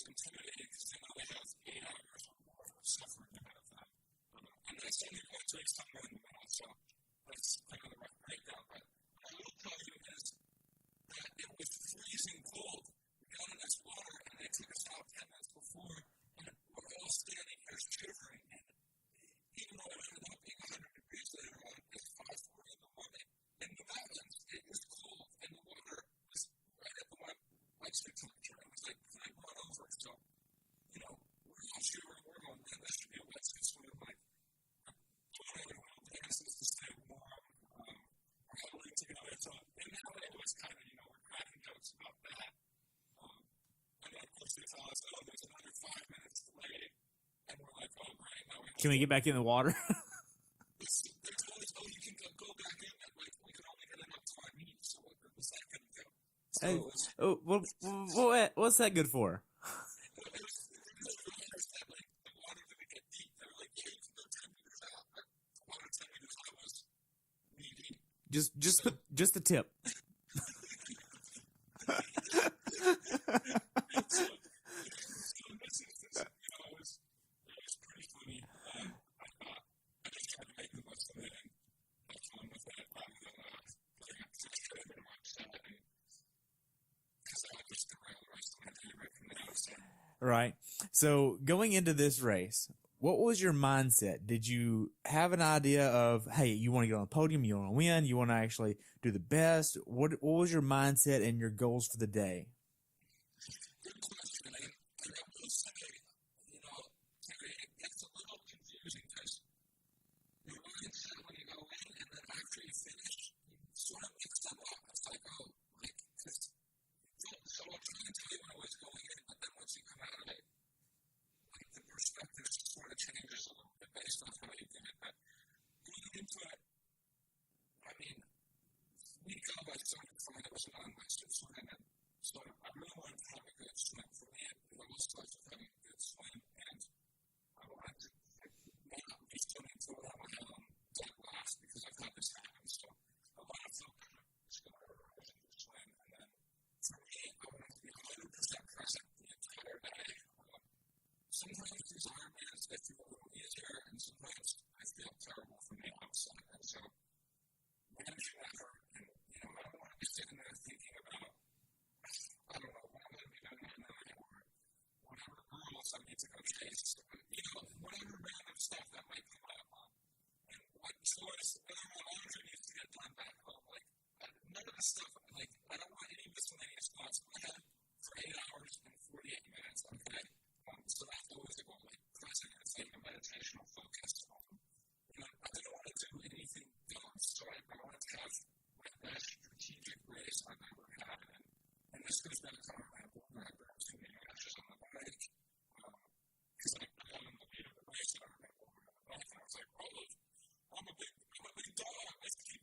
Intimidating because they know they have 8 hours or more of suffering ahead of them. And that's only going to take somewhere in the middle, so that's kind of the rough breakdown. But what I will tell you is that it was freezing cold. We got in this water and they took us out 10 minutes before, and we're all standing here shivering. And even though it ended up being 100 degrees later on, it's 5:40 in the morning. In the mountains, it was cold. tell us, oh, there's another 5 minutes delayed. And we're like, oh, great, now we have Can we get back in the water? They told us, oh, you can go back in, and like, we can only get in up to our knees, so what was that going to do? So Hey, it was, what's that good for? it was really realized that, like, the water didn't get deep. They were like, yeah, you can go 10 meters out, but the water 10 meters out was knee deep. Just the tip. So in this instance, it was pretty funny. I just tried to make the most of it and have fun with it rather than getting frustrated and upset because I would just derail the rest of my day right from now. So, Right. So going into this race, what was your mindset? Did you have an idea of, hey, you want to get on the podium, you want to win, you want to actually do the best? What was your mindset and your goals for the day? good question. And I will say, Terry, it gets a little confusing because your mindset when you go in and then after you finish, you sort of mix them up. It's like, oh, like, so I'll try and tell you when I was going in, but then once you come out of it, like, the perspective sort of changes a little bit based on how you did it. But going into it, I mean, week of, I started to find it was an unlisted swim, and so I really wanted to have a good swim. For me, it all starts with having a good swim, and I wanted to not be swimming to what I'm dead last because I've had this happen. So a lot of focus was in the swim, and then for me, I wanted to be 100% present the entire day. Sometimes these Ironmans, they feel a little easier, and sometimes I feel terrible from the outside. And so managing that hurt, and I don't want to be sitting there thinking about, I don't know, what I'm going to be doing that night, or whatever rules I need to go chase, whatever random stuff that might come up, and what choice, whether my laundry needs to get done back home, like, none of the stuff, like, I don't want any miscellaneous thoughts in my head for 8 hours and 48 minutes, okay? So that's always a goal, like, present, it's like a meditational focus. I didn't want to do anything dumb, so I wanted to have my best strategic race I've ever had, and this goes back to our example where I brought too many matches on the bike, because I got in the lead of the race and I remember on the bike, and I was like, oh, I'm a big dog, let's keep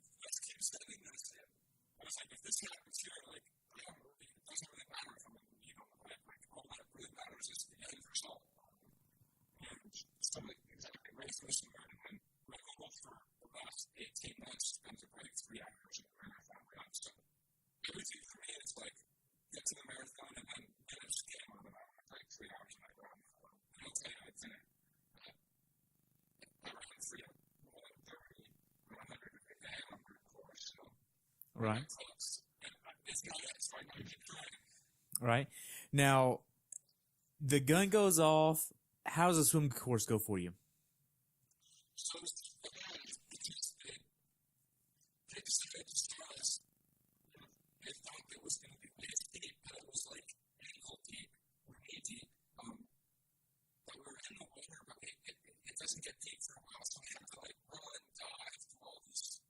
setting this in. I was like, if this happens here, like, it doesn't really matter if I'm in the lead on the bike, like, all that really matters is the end result. And so, like, exactly, race was smart, and then my goal for the last 18 months has been to break 3 hours in the marathon run. So everything for me is like, get to the marathon and then finish the game on the mountain, break 3 hours in my run. And I'll tell you, I did it. I ran free at 130, 100 every day on my course. So Right. close. And it's not it, so I got to keep trying. Right. Now, the gun goes off. How does the swim course go for you? So again, they decided to start us. They thought it was going to be waist deep, but it was like ankle deep or knee deep. But we were in the water, but it doesn't get deep for a while, so we have to like run, dive, do all these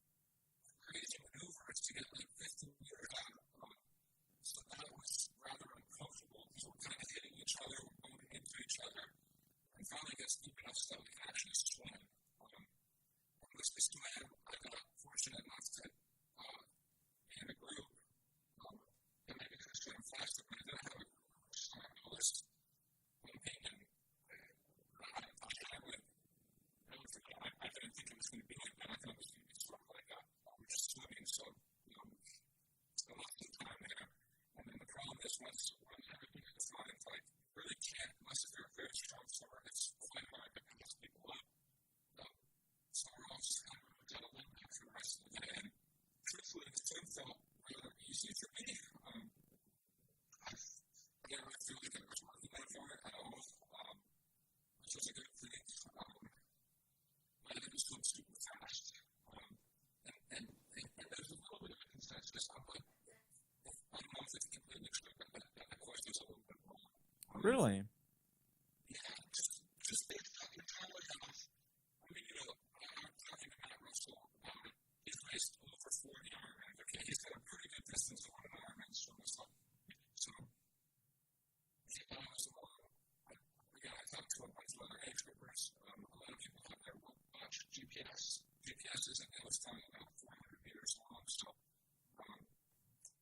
crazy maneuvers to get like 15 meters out. So that was rather uncomfortable because we're kind of hitting each other, we're bumping into each other, and finally gets deep enough so that we can actually swim. Once we swam, I got fortunate enough to be in a group, and maybe could have swam faster, but I didn't have a group. So I was bumping, and I didn't think it was going to be like that. I thought it was going to be sort of like we were just swimming, so I lost some time there. And then the problem is once everything is fine, it's like you really can't, unless if you're a very strong swimmer, it's quite hard to pass people up. So we're all just kind of gentlemen after the rest of the day. And truthfully, the swim felt rather easy for me. I didn't really feel like I was working for it at all, which was a good thing. I didn't swim super fast. And there's a little bit of a consensus on like, I don't know if it's completely true, but that course was a little bit wrong. Really? Yeah, just based on entirely off. I mean, I'm talking to Matt Russell about it. He's raced over 40 Ironmans. Okay, he's got a pretty good distance on an Ironman swim. So he thought I was the meters. A lot of people have their watch GPS. GPS isn't able to find about 400 meters long. So,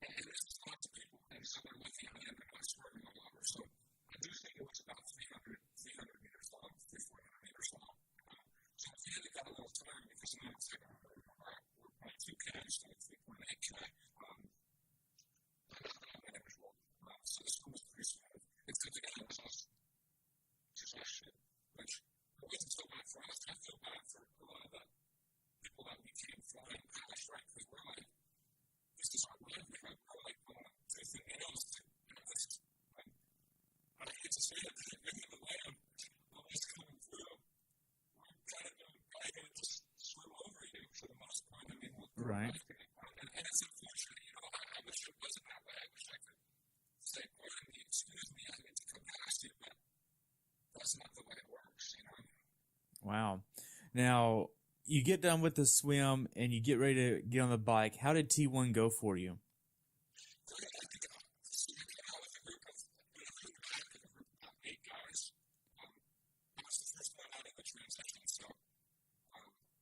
and this is a lot to people. And so they're looking at it and not swerving all over. So I do think it was about 300 meters long, 400 meters long. So if you had got a little tired because now it's like, we're 0.2K instead of 3.8K. So this one was pretty smooth. It's good to get it was exhaustion, which it wasn't so bad for us. I feel bad for a lot of the people that we came flying past, right? Because we're like, this is our livelihood. We're like going through something else. This is, I hate to say it, in the land, all this coming through, we're kind of going to just swim over you for the most part. I mean, right. And it's unfortunate, I wish it wasn't that way. I wish I could say, pardon me, excuse me, I need to come past you, but that's not the way it works, Wow. Now, you get done with the swim and you get ready to get on the bike. How did T1 go for you? Great. I think I was a group of, about 8 guys. I was the first one out of the transition, so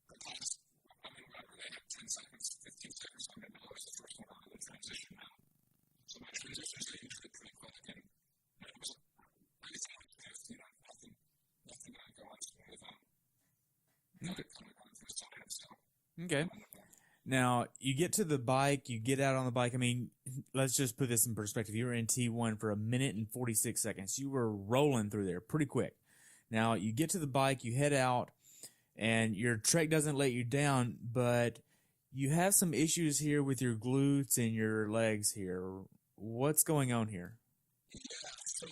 the class, whatever, they had 10 seconds, 15 seconds on it, I was the first one out of the transition now. So my transitions are usually pretty quick, and it was pretty smooth, nothing that I go on smooth on. Okay. Now, you get to the bike, you get out on the bike. I mean, let's just put this in perspective. You were in T1 for 1 minute and 46 seconds. You were rolling through there pretty quick. Now, you get to the bike, you head out, and your trek doesn't let you down, but you have some issues here with your glutes and your legs here. What's going on here? Yeah, so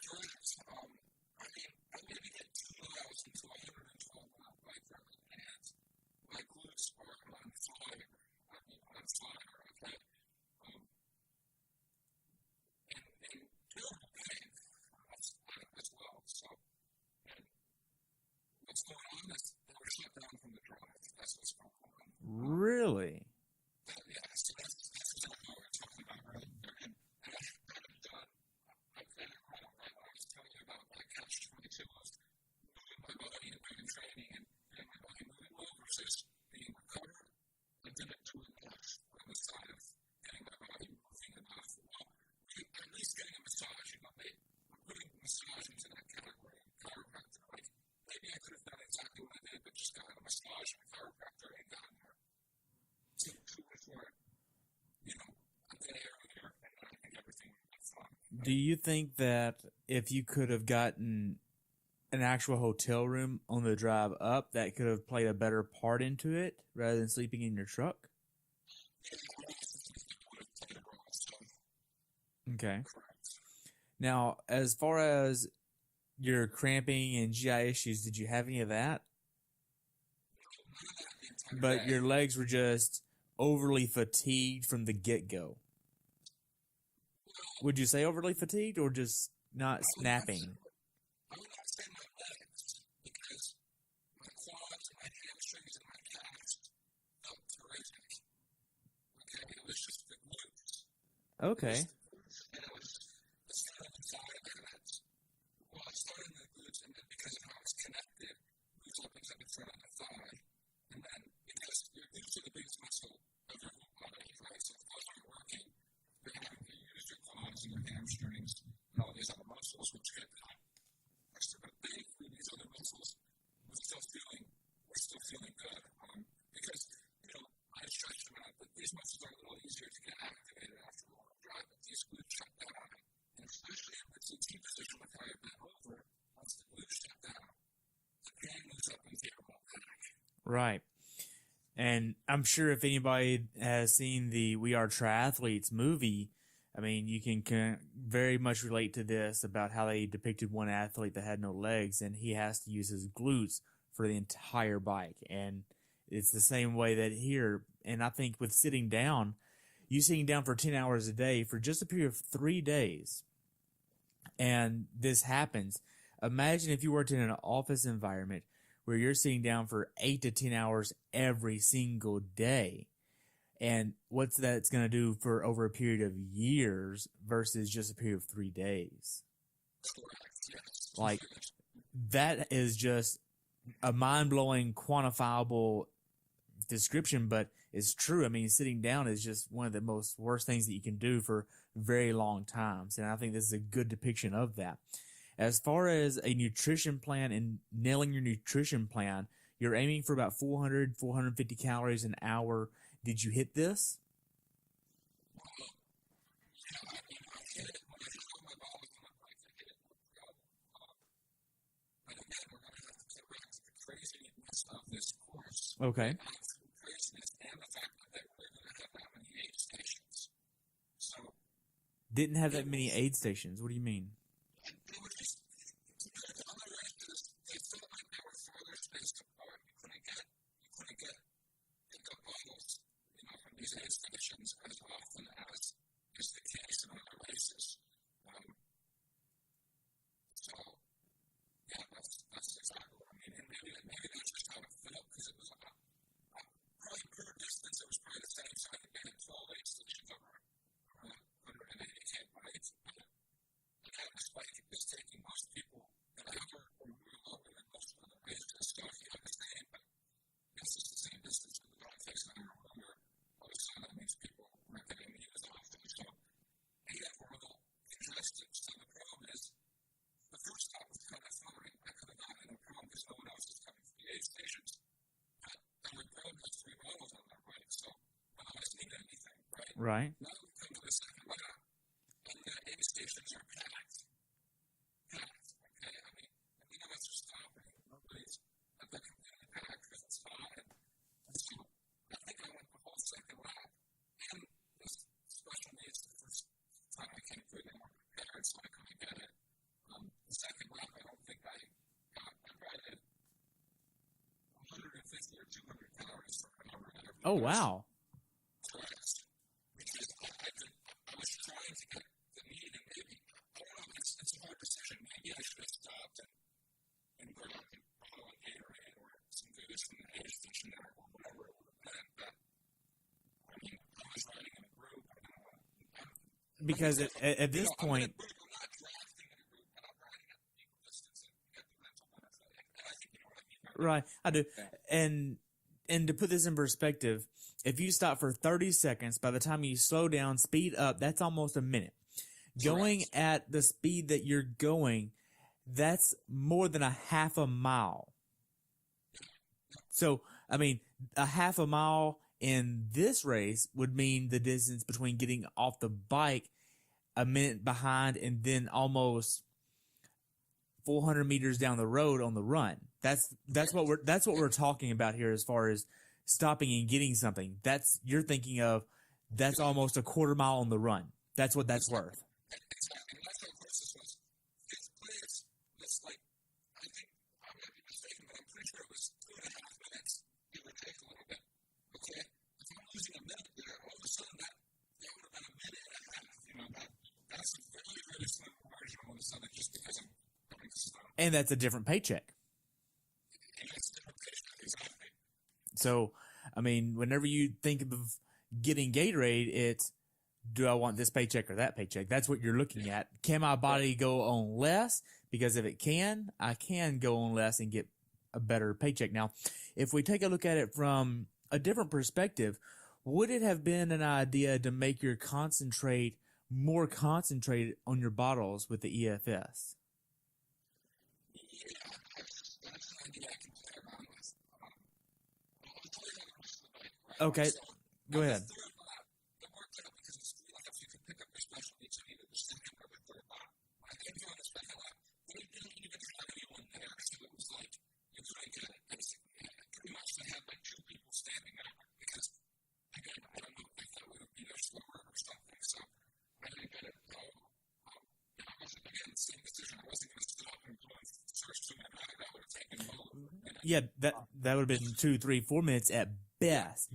correct. I maybe get 2 miles into a 112-mile bike ride, and my glutes are on fire. Okay? And terrible pain as well. So, and what's going on is they were shut down from the drive. That's what's going on. Really? Yeah, so that's exactly what we're talking about right there. And I haven't done, I was telling you about my catch-22 of moving my body and doing training and my body moving well versus being recovered. I did it 2 enough on the side of getting my body moving enough. Well, at least getting a massage, we're putting massage into that category. Chiropractor, like, maybe I could have done exactly what I did, but just got a massage and a chiropractor ain't gotten there. So before, a day earlier, and I think everything went fine. Do you think that if you could have gotten an actual hotel room on the drive up, that could have played a better part into it rather than sleeping in your truck? Yeah, I also think that would have played a role. So, Okay. correct. Now, as far as your cramping and GI issues, did you have any of that? None of that the entire But day. your legs were just overly fatigued from the get-go. Would you say overly fatigued or just not snapping? I would not say my legs, because my quads and my hamstrings and my calves felt terrific. Okay, it was just the glutes. Okay. And it was the start of anxiety that, well, I started in the glutes, and then because of how it's connected, glutes opens up in front of the thigh, and then because your glutes are the biggest muscle of your whole body, right? So if those aren't working, you're having to use your quads and your hamstrings and all these other muscles, which get but thankfully these other muscles, we're still feeling good. Because, I stretched them out, but these muscles are a little easier to get activated after a long drive, but these glutes shut down. And especially in the TT position with how you're bent over, once the glutes shut down, the pain moves up into your whole back. Right. And I'm sure if anybody has seen the We Are Triathletes movie, I mean, you can very much relate to this about how they depicted one athlete that had no legs and he has to use his glutes for the entire bike. And it's the same way that here. And I think with sitting down, you sitting down for 10 hours a day for just a period of 3 days, and this happens. Imagine if you worked in an office environment where you're sitting down for 8 to 10 hours every single day. And what's that's going to do for over a period of years versus just a period of 3 days? Correct, yes. Like, that is just a mind-blowing, quantifiable description, but it's true. I mean, sitting down is just one of the most worst things that you can do for very long times, and I think this is a good depiction of that. As far as a nutrition plan and nailing your nutrition plan, you're aiming for about 400, 450 calories an hour. Did you hit this? Okay. Didn't have that many aid stations. What do you mean? Right. Oh, wow. Because at this point, right, I do. And to put this in perspective, if you stop for 30 seconds, by the time you slow down, speed up, that's almost a minute. Going at the speed that you're going, that's more than a half a mile. So, I mean, a half a mile in this race would mean the distance between getting off the bike a minute behind and then almost 400 meters down the road on the run. That's what we're talking about here as far as stopping and getting something. You're thinking of that's almost a quarter mile on the run. That's what that's worth. And that's a different paycheck. So, I mean, whenever you think of getting Gatorade, it's, do I want this paycheck or that paycheck? That's what you're looking at. Can my body go on less? Because if it can, I can go on less and get a better paycheck. Now, if we take a look at it from a different perspective, would it have been an idea to make your concentrate more concentrated on your bottles with the EFS? Okay, go ahead. Yeah, that would have been 2, 3, 4 minutes at best.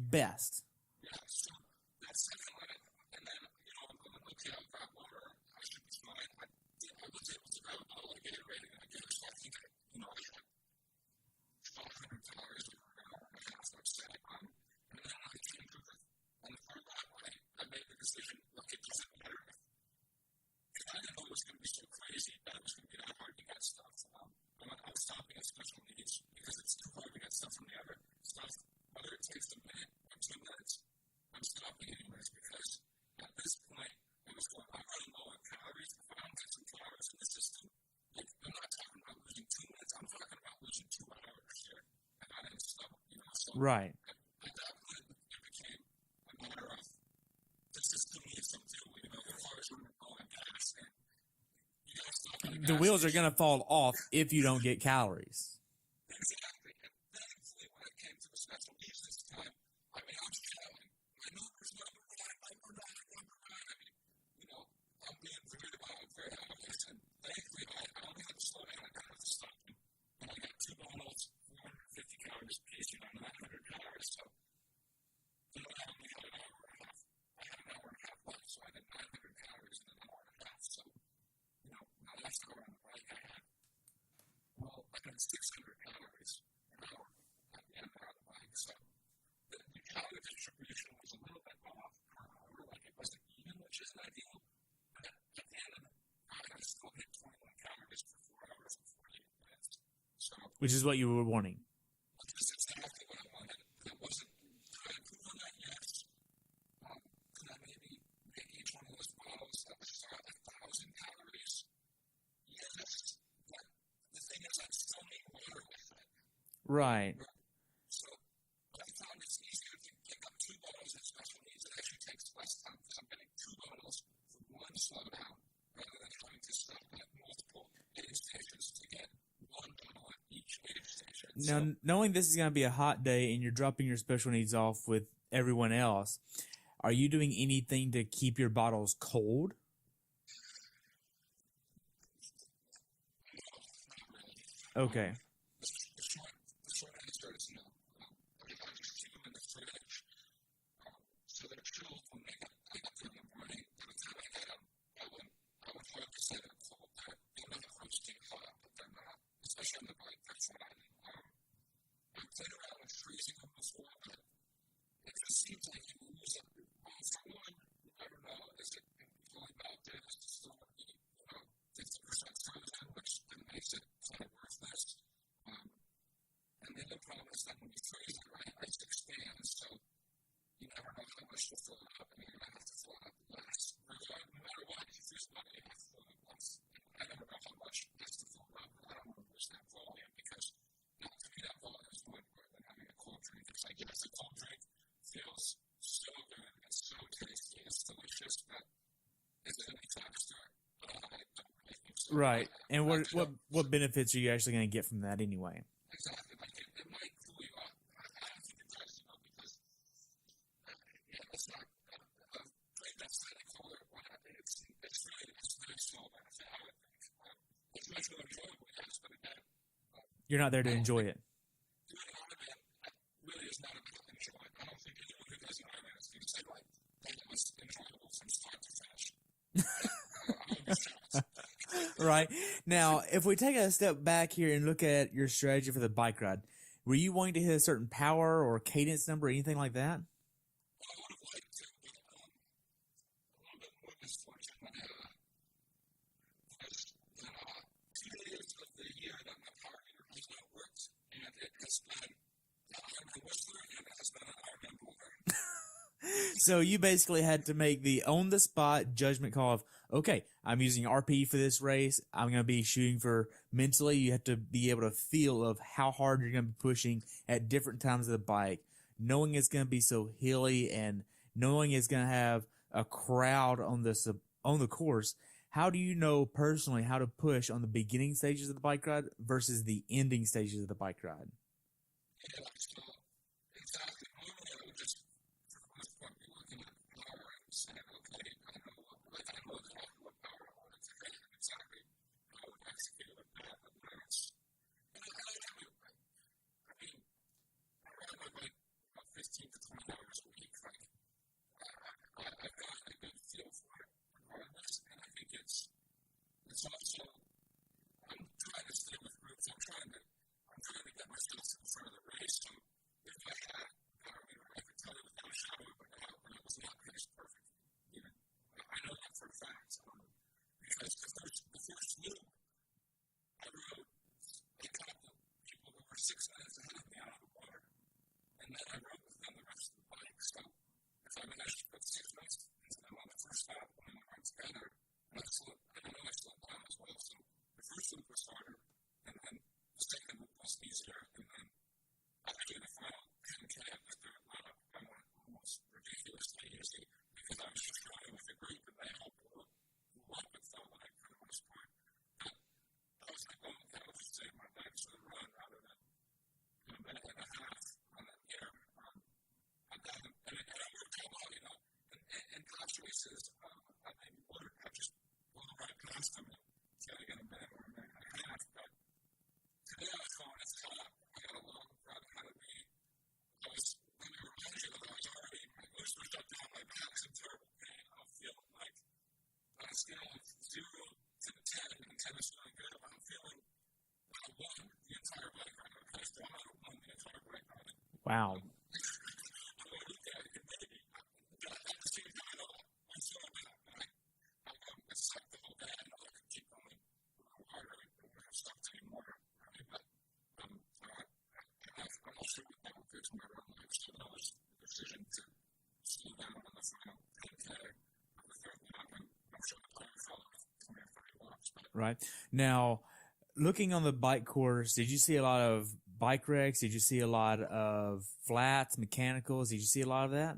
Right. at that point, it became a matter of this just still needs some fuel. The cars were going gas, and you got to stop at a The gas wheels are station. going to fall off if you don't get calories. Exactly. And thankfully, when it came to the special needs this time, I mean, I was failing. My numbers, number nine. I mean, I'm being very obvious. And thankfully, I only had to slow down. I didn't have to stop. And I got 2 bottles, 450 calories apiece, 900 calories. So, I only had an hour and a half. I had an hour and a half left, so I did 900 calories in an hour and a half. So, my last hour on the bike, I had 600 calories an hour at the end of the bike. So, the calorie distribution was a little bit off per hour, like it wasn't even, which isn't ideal. But at the end of it, I still hit 21 calories for 4 hours and 48 minutes. So, Which is what you were wanting. that's exactly what I wanted. It wasn't, could I improve on that? Yes. Could I maybe make each one of those bottles that was 1,000 calories? Yes. But the thing is, I still need water with it. Right. So I found it's easier to pick up 2 bottles of special needs. It actually takes less time because I'm getting 2 bottles for one slowdown rather than having to stop at multiple aid stations to get 1 bottle at each aid station. Now, knowing this is going to be a hot day and you're dropping your special needs off with everyone else, are you doing anything to keep your bottles cold? Okay. The short answer is no. I just keep them in the fridge. So they're chilled when I get them in the morning. By the time I get them, I would hope to say they're cold. They're not roasting hot, but they're not. Especially on the bike, that's what I do. I played around with freezing them before, but it just seems like you lose it. For one, you never know, is it fully melted? Is it still 50% frozen, which then makes it kind of worthless. And the other problem is that when you freeze it, right, ice expands, so you never know how much to fill it up, and you're going to have to fill it up less. No matter what, if you freeze water, you have to fill it up less. I never know how much has to fill it up, but I don't want to lose that volume because to me that volume is more important than having a cold drink. It's like, yes, a cold drink feels so good, it's so tasty, it's delicious, but is it any faster? I don't really think so. Right. And what benefits are you actually going to get from that anyway? Exactly. Like it might cool you off. I don't think it does, because it's not a drink that's slightly colder or whatever. It's really small benefit, I would think. It's much more enjoyable, yes, but again, You're not there to enjoy it. doing an Ironman really is not about enjoyment. I don't think anyone who does an Ironman is going to say, like, hey, it was enjoyable from start to finish. I would be shocked. Right. Now, if we take a step back here and look at your strategy for the bike ride, were you wanting to hit a certain power or cadence number or anything like that? I would have liked to, but a little bit more misfortune when was 2 days of the year that my power meter has not worked, and it has been an Ironman Whistler and it has been an Ironman Boulder. So you basically had to make the on-the-spot judgment call of, okay, I'm using RP for this race. I'm going to be shooting for mentally. You have to be able to feel of how hard you're going to be pushing at different times of the bike, knowing it's going to be so hilly and knowing it's going to have a crowd on the course. How do you know personally how to push on the beginning stages of the bike ride versus the ending stages of the bike ride? Yeah, so exactly. Normally I would just, for the most part, be looking at power and saying, okay, I know exactly what power I wanted to hit and exactly how I would execute with that. But when it's, and I do, I mean, I ride my bike about 15 to 20 hours a week. Like, I've got a good feel for it regardless, and I think it's also, I'm trying to stay with groups. I'm trying to get myself to the front of the race. So okay, I'll just take my legs for the run rather than a minute and a half on an air. And I worked out well, in past races, I maybe would have just blown right past them and getting in a minute or a minute and a half. But today I was going as top. I got a long run ahead of me. When I reminded you that I was already, my moves were shut down, my back's in terrible pain. I'm feeling like on a scale of 0 to 10, and 10 is feeling good, I'm feeling like a 1 the entire bike ride. I still had a 1 the entire bike ride. Wow. Right. Now, looking on the bike course, did you see a lot of bike wrecks? Did you see a lot of flats, mechanicals? Did you see a lot of that?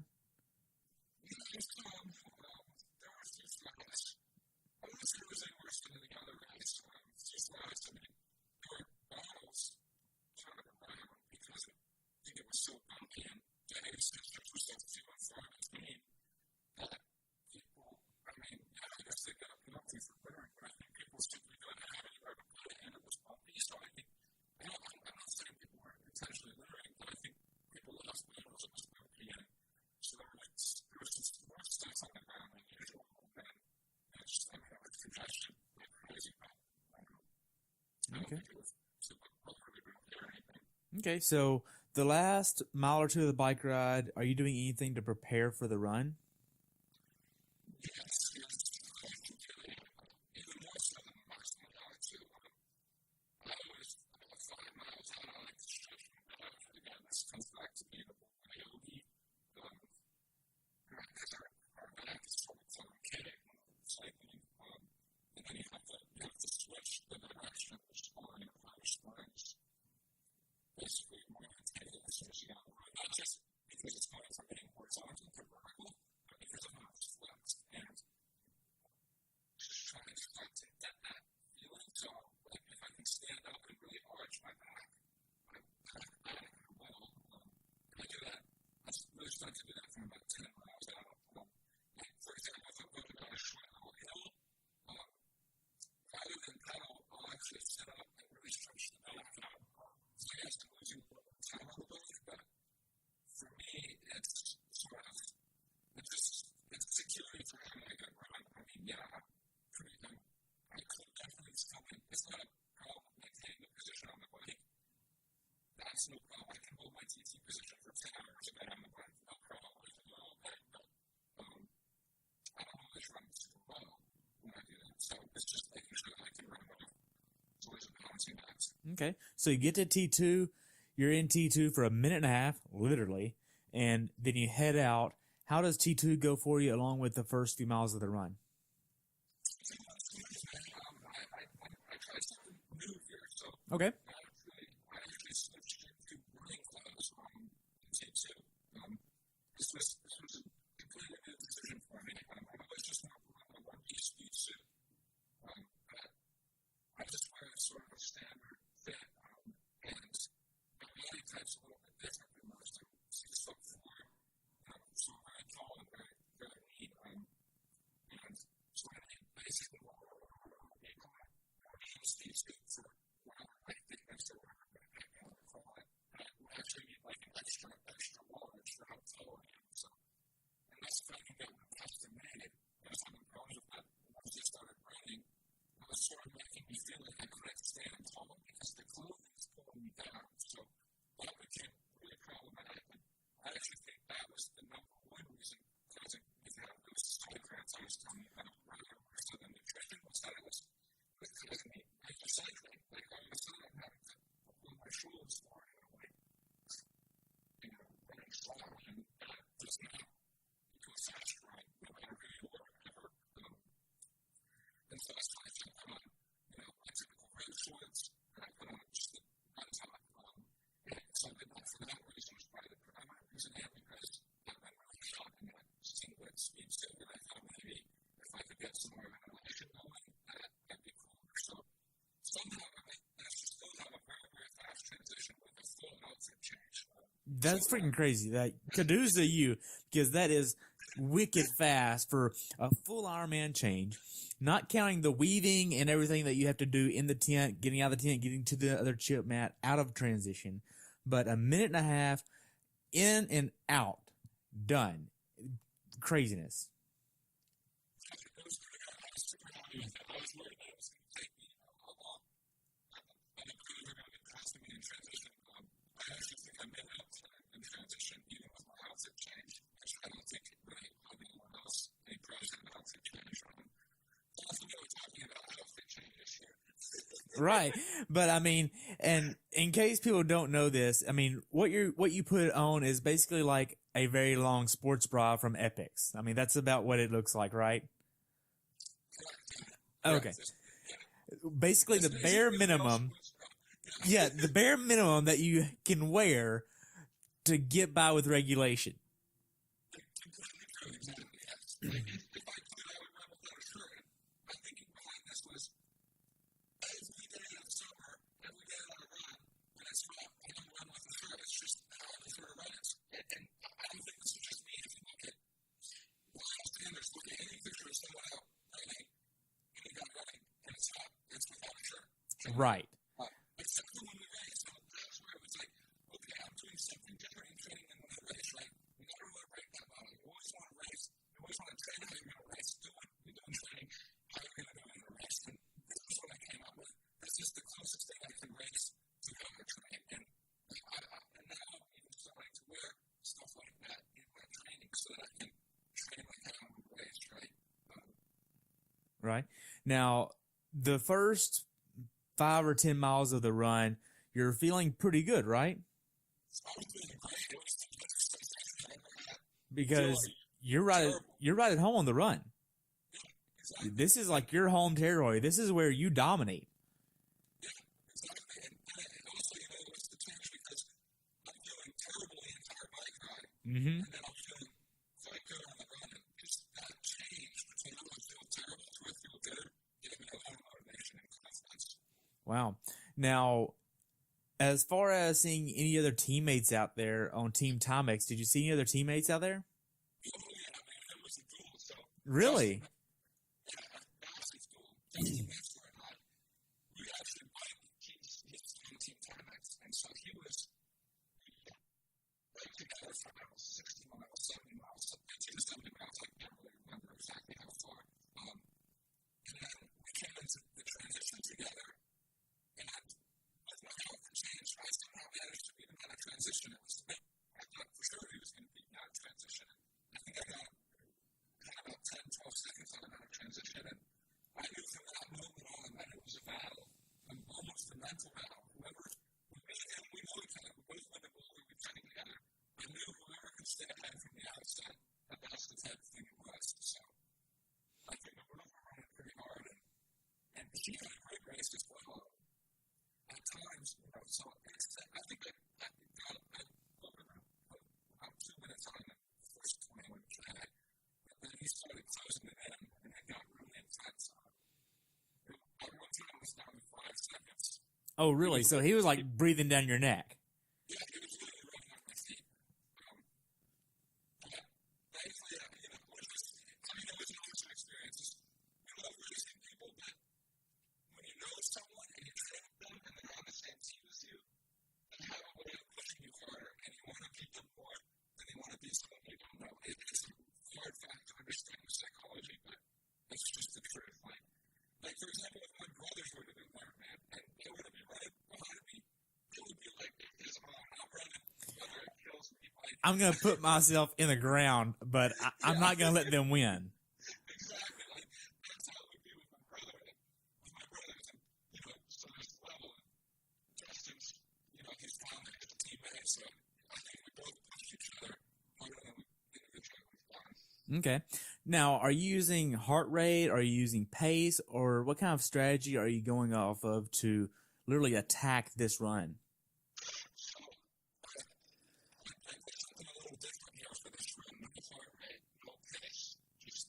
Okay. Okay, so the last mile or two of the bike ride, are you doing anything to prepare for the run? Okay, so you get to T2, you're in T2 for a minute and a half, literally, and then you head out. How does T2 go for you along with the first few miles of the run? Okay. That's freaking crazy. That kudos to you, because that is wicked fast for a full Ironman change. Not counting the weaving and everything that you have to do in the tent, getting out of the tent, getting to the other chip mat, out of transition. But a minute and a half, in and out, done. Craziness. It was pretty good. I was super happy with it. I was worried that it was going to take me a long. I didn't think they were going to get past me in transition. I actually think I made it up in transition, even with my outfit change, which I don't think really anyone else, any pros had an outfit change on. Also, we were talking about outfit changes here. Right. But I mean, and in case people don't know this, I mean, what you put on is basically like a very long sports bra from Epix. I mean, that's about what it looks like, right? Okay. Basically the bare minimum. Yeah, the bare minimum that you can wear to get by with regulation. If I could, I would run without a shirt. My thinking behind this was every day of summer, every day on a run, when it's hot, I don't run with a shirt. It's just how I prefer to run it. And I don't think this is just me. If you look at wild standards, look at any picture of someone out running, any guy running, and it's hot, it's without a shirt. Right. Except for when we race, that's where it was like, okay, I'm doing something different in training than when I race, right? You never want to break that bottom. You always want to race. You always want to train how you're going to race. Do what you're doing training, how you're going to do it in a race. And this is what I came up with. This is the closest thing I can race to how I train. And now I'm even starting to wear stuff like that in my training so that I can train like how I would race, right? Right. Now, the first 5 or 10 miles of the run, you're feeling pretty good, right? I was feeling great. It was the best sensation I ever had. Because you're right at home on the run. Exactly. This is like your home territory. This is where you dominate. Yeah, exactly. And also, it was the change because I'm feeling terrible the entire bike ride. Mm-hmm. And then I'm feeling quite good on the run. And just that change between I'm going to feel terrible to I feel good gave me a lot of motivation and confidence. Wow. Now, as far as seeing any other teammates out there on Team Timex, did you see any other teammates out there? Oh, yeah. I mean, it was a duel. So Really? yeah, a massive duel. Justin Metzler and I, we actually biked. He's on Team Timex. And so he was right together for about 60 miles, 70 miles, 50 to 70 miles. I can't really remember exactly how far. And then we came into the transition together. And with my outfit change, I somehow managed to beat him out of transition. It was I thought for sure he was going to beat me out of transition. I think I got about 10, 12 seconds on him out of transition. And I knew from that moment on that it was a battle, almost a mental battle. Whoever, we know each other. We both went to goal. We were training together. I knew whoever could stay ahead from the outside, that's the type of thing it was. So I think we were running pretty hard. And he had a great race as well. At times, so I think I got over about 2 minutes on the first 20 when and then he started closing it in, and it got really intense. At one time, it was down to 5 seconds. Oh, really? So he was like breathing down your neck. Yeah, it was really running on my feet. But thankfully, it was an awesome experience. I love racing people, but when you know someone and you train with them and they're on the same team as you, they have a way of pushing you harder, and you want to beat them more than you want to beat someone you don't know. It's a hard fact to understand the psychology, but it's just the truth. Like for example, if my brothers were to do Ironman and they were to be running behind me, it would be like, I'm running, whether it kills me. I'm going to put myself in the ground, but I'm not going to let them win. Exactly. That's how it would be with my brother. With my brothers, and, so there's a level. Justin's, he's dominant as a teammate, so I think we both push each other harder than we individually done. Okay. Now, are you using heart rate? Are you using pace? Or what kind of strategy are you going off of to literally attack this run? So, I did something a little different here for this run. No heart rate, no pace. Just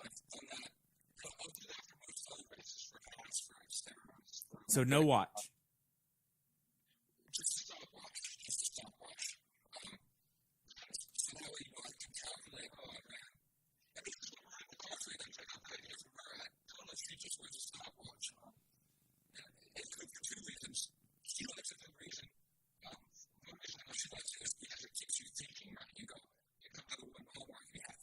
I've done that. I'll do that for most other races for pass, for steroids. So no watch. Just a stopwatch. so I just stopwatch. It's good for two reasons. She likes a good reason. One reason I know she likes it is because it keeps you thinking, right? You come to the 1 mile mark and you have,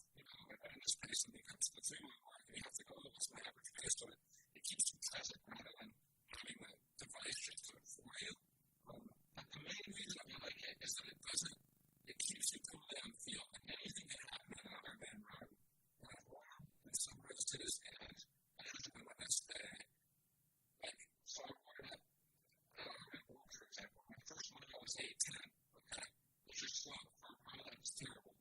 and in this case, when you come to the 3 mile mark and you have to go, oh, what's my average pace? So it keeps you present rather than having the device just do it for you. The main reason I like it is that it keeps you totally on the field. And anything can happen in an Ironman run when I'm warm and some races, and I have to do my best day. So I wanted to, for example, my first one I was 8:10, okay, which is slow for a run that was terrible.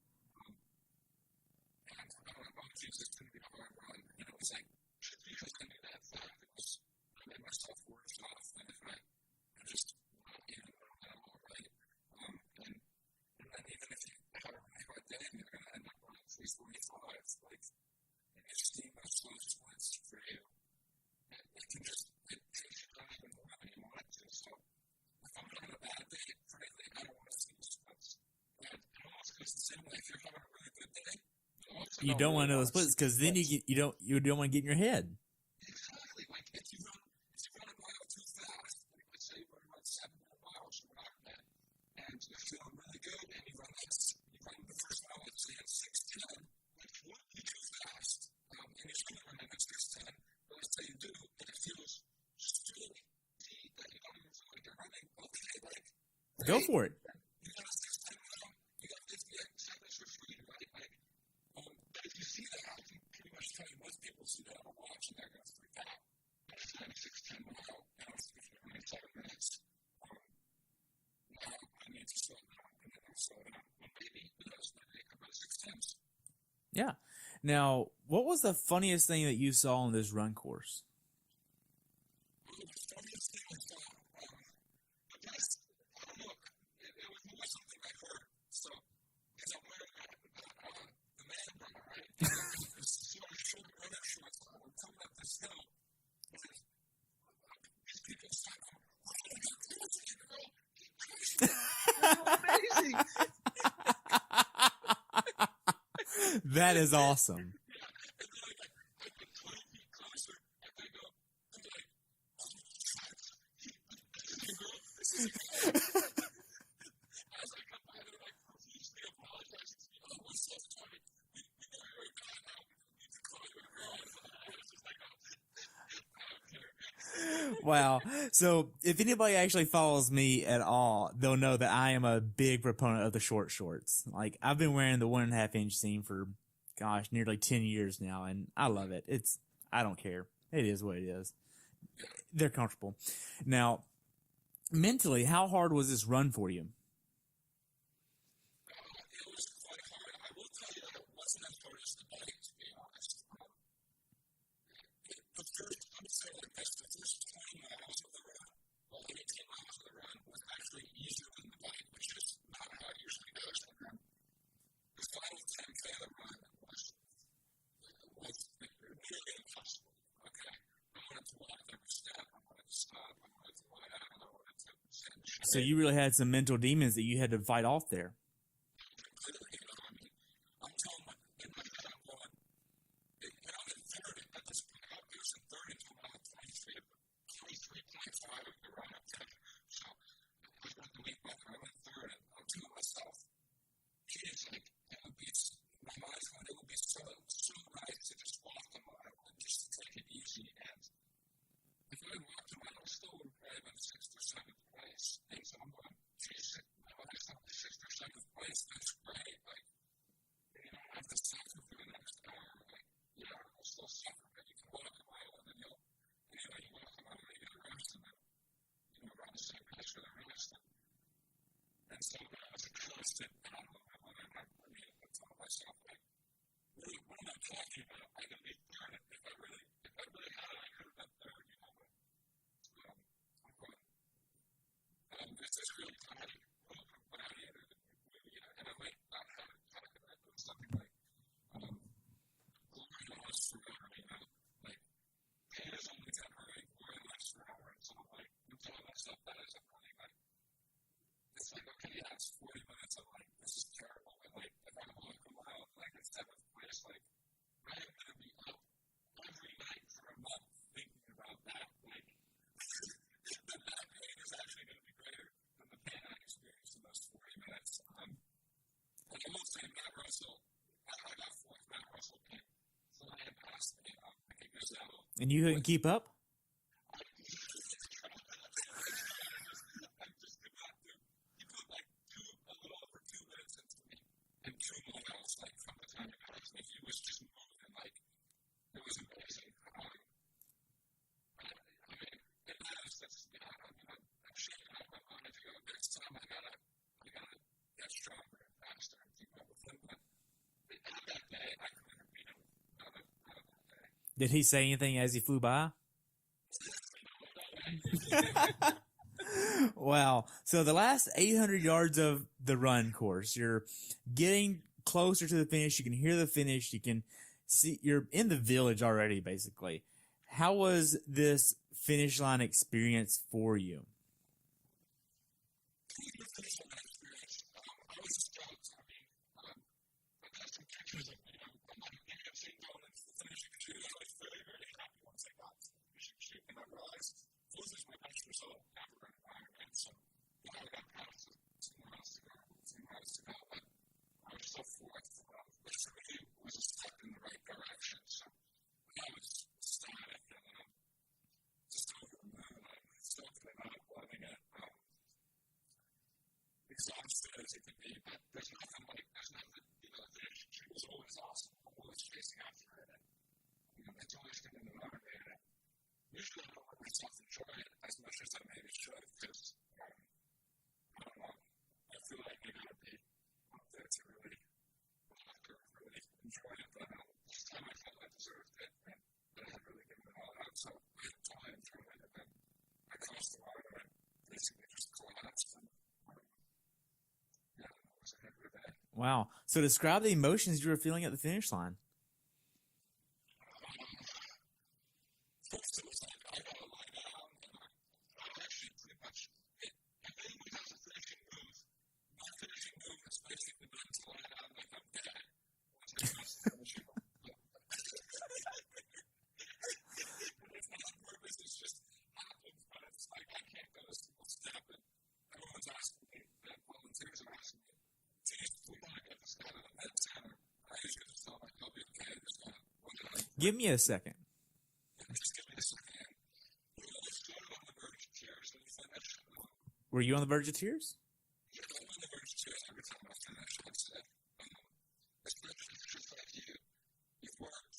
And I don't know, geez, it's going to be a hard run. And it was like, because I knew that fact, I made myself worse off than if I just and I'm all right. And then even if you have a really hard day and you're going to end up running 3:45, like, and you're seeing those slow splits for you, it can just, it takes you not even more than you want it to. So if I'm having a bad day, frankly, I don't want to see the splits. And it almost goes the same way. If you're having a really good day, You don't want to know the splits because then you don't want to get in your head. Exactly. Like if you run a mile too fast, like let's say you run 7 miles from Ironman, and you're feeling really good, and you run the first mile, let's say at 6:10, which won't be too fast, and you're still running at 6:10, but let's say you do, and it feels still deep that you don't even feel like you're running. Okay, like Go for it. You got a 6:10 mile, you got 58 seconds for free, right? Like, but if you see that, I can pretty much tell you most people see that on a watch and they're going to freak out. But if I'm 6:10 mile, and I'm speaking for 7 minutes, now I need to slow down, and then I'll slow down. Well, maybe, who knows, maybe I go 6:10s. Yeah. Now, what was the funniest thing that you saw on this run course? The funniest thing I saw, I guess, I don't know, it was more something I heard. So, because I'm wearing the man runner, right? So I'm showing runner shorts on. I'm coming up this hill, and these people start going, "What are you doing, girl? You're amazing!" That is awesome. And then I get 20 feet closer, and they go, and they're like, "Oh, girl, this is cool." As I come by, they're like profusely apologizing to me. "Oh, we're so sorry. We know you're a guy now. We need to call you a girl." I was just like, "Oh, Wow. So if anybody actually follows me at all, they'll know that I am a big proponent of the short shorts. Like I've been wearing the 1.5 inch seam for, gosh, nearly 10 years now, and I love it. I don't care. It is what it is. They're comfortable. Now, mentally, how hard was this run for you? it was quite hard. I will tell you that it wasn't as hard as the bike, to be honest. The first, I would say like this, the first 20 miles of the run, well, 18 miles of the run was actually easier than the bike, which is not how it usually goes. The final 10K of the run was nearly impossible. Okay, I wanted to walk every step. I wanted to stop. I wanted to lie down. I wanted to sit and shake. So you really had some mental demons that you had to fight off there. Completely, I mean, I'm telling my, in my head, I'm going, and I'm in third at this point. I was in third until about 23.5 of the run. So I went the week back, I'm in third, and I'm telling myself, geez, like, it would be, my mind's going, it would be so nice to just walk a mile and just to take it easy. And if I walked a mile, I still would have probably been 6th or 7th place. And so I'm going, geez, when I stop the 6th or 7th place, that's great. Like, you don't have to suffer for the next hour. Like, yeah, I'll still suffer, but you can walk a mile and then you walk a mile and you get a rest and then, run the same pace for the rest. And so that was a constant battle. I told myself, like, really, what am I talking about? I can be third. If I really had it, I could have been third, but I'm going, it's just really tiring. But I needed it. And I might not have it talk about it, but it's something like, glory lasts forever, like, pain is only temporary, glory lasts forever. And so, like, I'm telling myself that as I'm running, like, it's like, okay, yeah, it's 40 minutes of, like, this is terrible. And, like, if I walk a mile, like, in 7th place, like, I am going to be up every night for a month thinking And you couldn't keep up? I just could not do. He put like a little over 2 minutes into me and 2 miles, like from the time he passed me. He was just moving, like it was amazing. I mean, in that instance, I'm shaking up. I wanted to go next time. I gotta get stronger and faster and keep up with him. But on that day, I couldn't beat him. On that day. Did he say anything as he flew by? Wow. So the last 800 yards of the run course, you're getting closer to the finish. You can hear the finish. You can see you're in the village already, basically. How was this finish line experience for you? Exhausted as it could be, but there's nothing, the relationship was always awesome. I'm always chasing after it, and it's always getting me motivated. Usually I don't let myself enjoy it as much as I maybe should, because I don't know, I feel like I gotta be up there to really enjoy it, but this time I felt I deserved it, and I had really given it all out, so I had time to it, and then I crossed the water and basically just collapsed. Wow. So describe the emotions you were feeling at the finish line. First, it was like, I gotta lie down, and I actually pretty much, if anyone has a finishing move, my finishing move is basically not to lie down like I'm dead. Once I cross the finishing line. It's not on purpose, it's just happens, but it's like I can't go a single step, and everyone's asking me, the volunteers are asking me, geez, we want to get this guy to the med center. I usually just tell them, I'll be okay, just gonna look at him. Give me a second. Just give me a second. We always started on the verge of tears when we finished. Were you on the verge of tears? Yeah, I'm on the verge of tears every time I finish. I'd say, especially just like you've worked.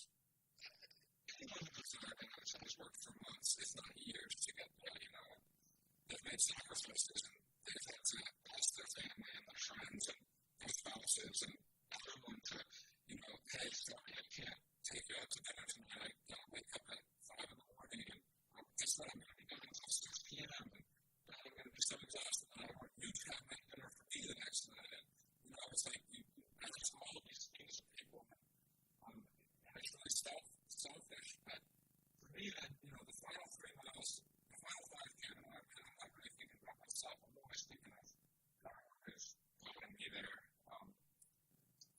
Anyone who goes to Ironman has worked for months, if not years, to get there. They've made sacrifices, and they've had to ask their family and their friends and their spouses and everyone to, hey, sorry, I can't take you out to dinner tonight. I gotta wake up at 5 in the morning, and guess what? I'm gonna be doing until 6 p.m. and I'm gonna be so exhausted that I want you to have my dinner for me the next night. And it's like I just all of these things to people, and it's really selfish. But for me, the final 3 miles, the final 5K, I'm not really thinking about myself. I'm always thinking of is putting me there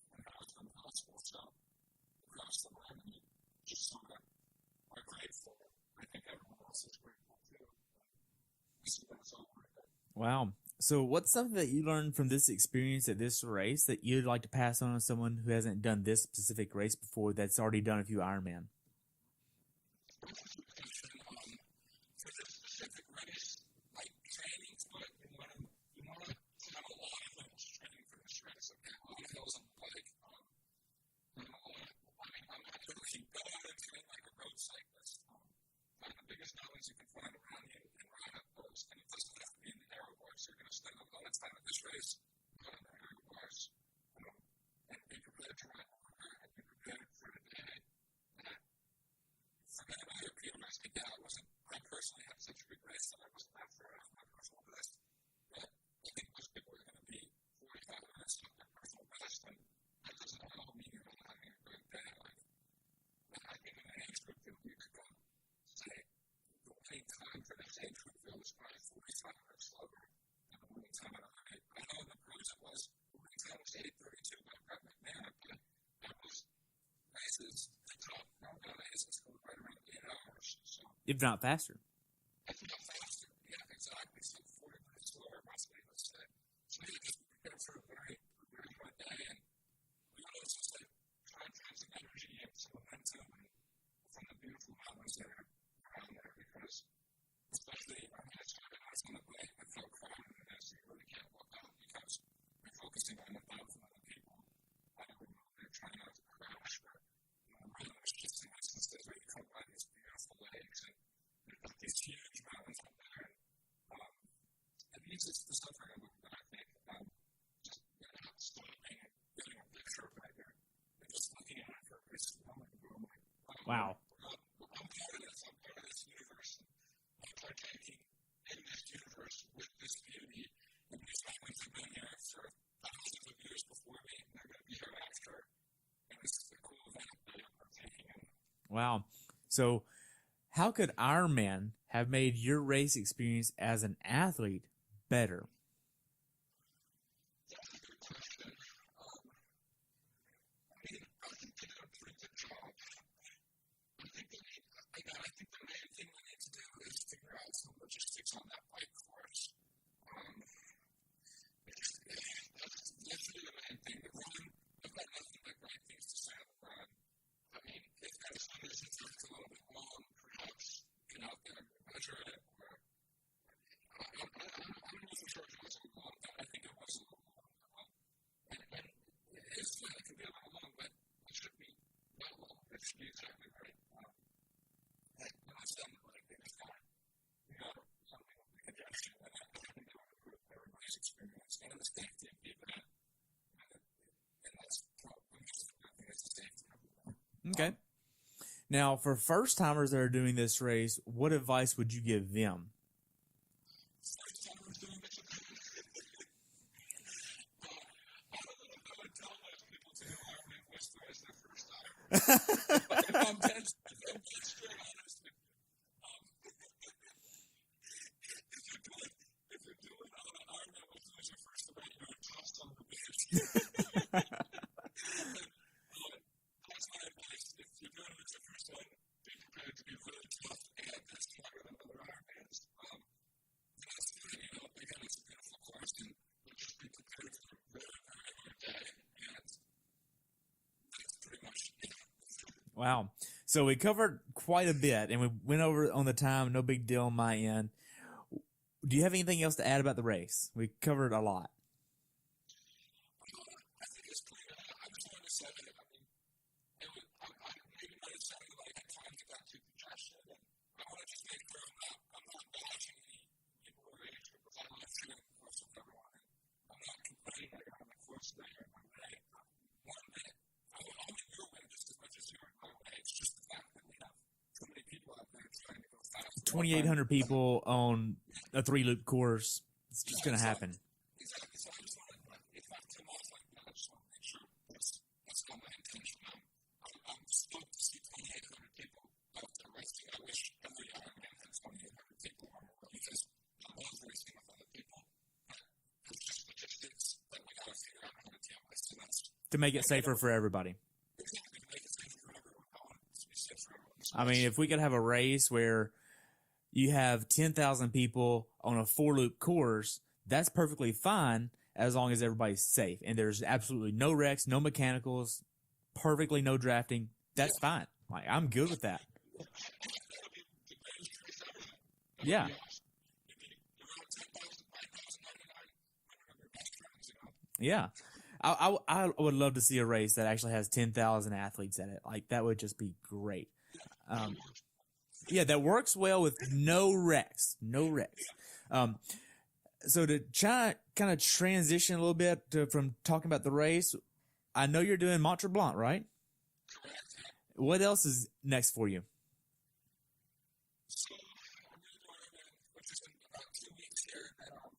when I was impossible. So across the line, just sort of are grateful. I think everyone else is grateful too. So that's all worth it. Wow. So what's something that you learned from this experience at this race that you'd like to pass on to someone who hasn't done this specific race before that's already done a few Ironman? For this specific race, like training, but you want to have a lot of hills training for this race. Okay, a lot of hills on the bike. I'm not sure if you go out and train like a road cyclist. Find the biggest mountains you can find around you and ride up those. And it doesn't have to be in the narrow bars. You're going to spend a lot of time at this race on the narrow bars. And be prepared to ride harder and be prepared for the day. For that, I realize, I personally had such a good race that I wasn't that far off my personal best. But I think most people are going to be 45 minutes off their personal best, and that doesn't all mean you're not having a good day. I think in an age group field, you could go, say, the waiting time for this age group field is probably 45 minutes slower than the waiting time at a high. I know in the pros it was, the waiting time was 8:32 by Brett McMahon, but that was races, the top races go right around 8 hours. So, if not faster. If not faster, yeah, exactly. So 40 minutes slower, roughly, let's say. So you just prepare for a very good day, and it's just like try and find some energy and some momentum from the beautiful mountains there. least it's the suffering of it that I think just stopping and getting a picture of it here and just looking at it for a reason. I'm like, oh my God. Wow. I'm part of this. I'm part of this universe. I'm partaking in this universe with this beauty. And these families have been here for thousands of years before me, and they're going to be here after. And this is a cool event that I'm partaking in. Wow. So, how could Ironman have made your race experience as an athlete better? That's a good question. I think they did a pretty good job. I think the main thing we need to do is figure out some logistics on that bike course. That's really the main thing. The run, I've got nothing but great things to say on the run. I mean, if there's some distance that's a little bit long, perhaps get out there and measure it. Or, I'm not for sure if it was a long, but I think it was a little long. And it is fun. It can be a little long, but it should be not long. It should be exactly right. When I said that, like, it's not, something with the congestion, and I think it would improve everybody's experience and the safety of the event. And that's probably the thing is the safety of the event. Okay. Now, for first timers that are doing this race, what advice would you give them? First time I'm doing this event, I would tell most people to do Ironman Whisper as their first time. If I'm dead straight honest with you. If you're doing Ironman Whisper as your first event, you're a tough son of a bitch. That's my advice. If you're doing it as your first one, be prepared to be really tough and that's harder than other Ironmans. That's the thing, again, it's a beautiful course, and you'll just be prepared for a very, very hard day, and that's pretty much it. Wow. So we covered quite a bit, and we went over on the time. No big deal on my end. Do you have anything else to add about the race? We covered a lot. I think it's pretty good. I just wanted to say that, I mean, maybe not exactly like at times it got too congested, and I want to just make sure I'm not bashing any people or age group, because I love sharing the course with everyone, and I'm not complaining that you're on the course that you're in my way. One minute, I'm in your way just as much as you're in my way. It's just the fact that we have so many people out there trying to go fast. 2,800 people on a 3-loop course. It's just going to happen. Exactly. So I just want to, if I come off like that, I just want to make sure that's not my intention. I'm stoked to see 2,800 people out there racing. I wish every Ironman had 2,800 people on the road because I love racing with other people. But it's just logistics that we got to figure out how to deal with. So that's To make it safer for everybody. exactly to make it safe for everyone. I want it to be safe for everyone. So I mean, if we could have a race where you have 10,000 people on a 4-loop course, that's perfectly fine as long as everybody's safe. And there's absolutely no wrecks, no mechanicals, perfectly no drafting. That's fine. Like, I'm good with that. that'll be the greatest race ever. Yeah. You'll be around 10,000, 5,099, one of your best friends, Yeah. I would love to see a race that actually has 10,000 athletes in it. Like, that would just be great. Yeah, that works well with no wrecks. No wrecks. So to kind of transition a little bit from talking about the race, I know you're doing Mont Tremblant, right? Correct. What else is next for you? So, I'm going to do Ironman, which is in about 2 weeks here, and I'll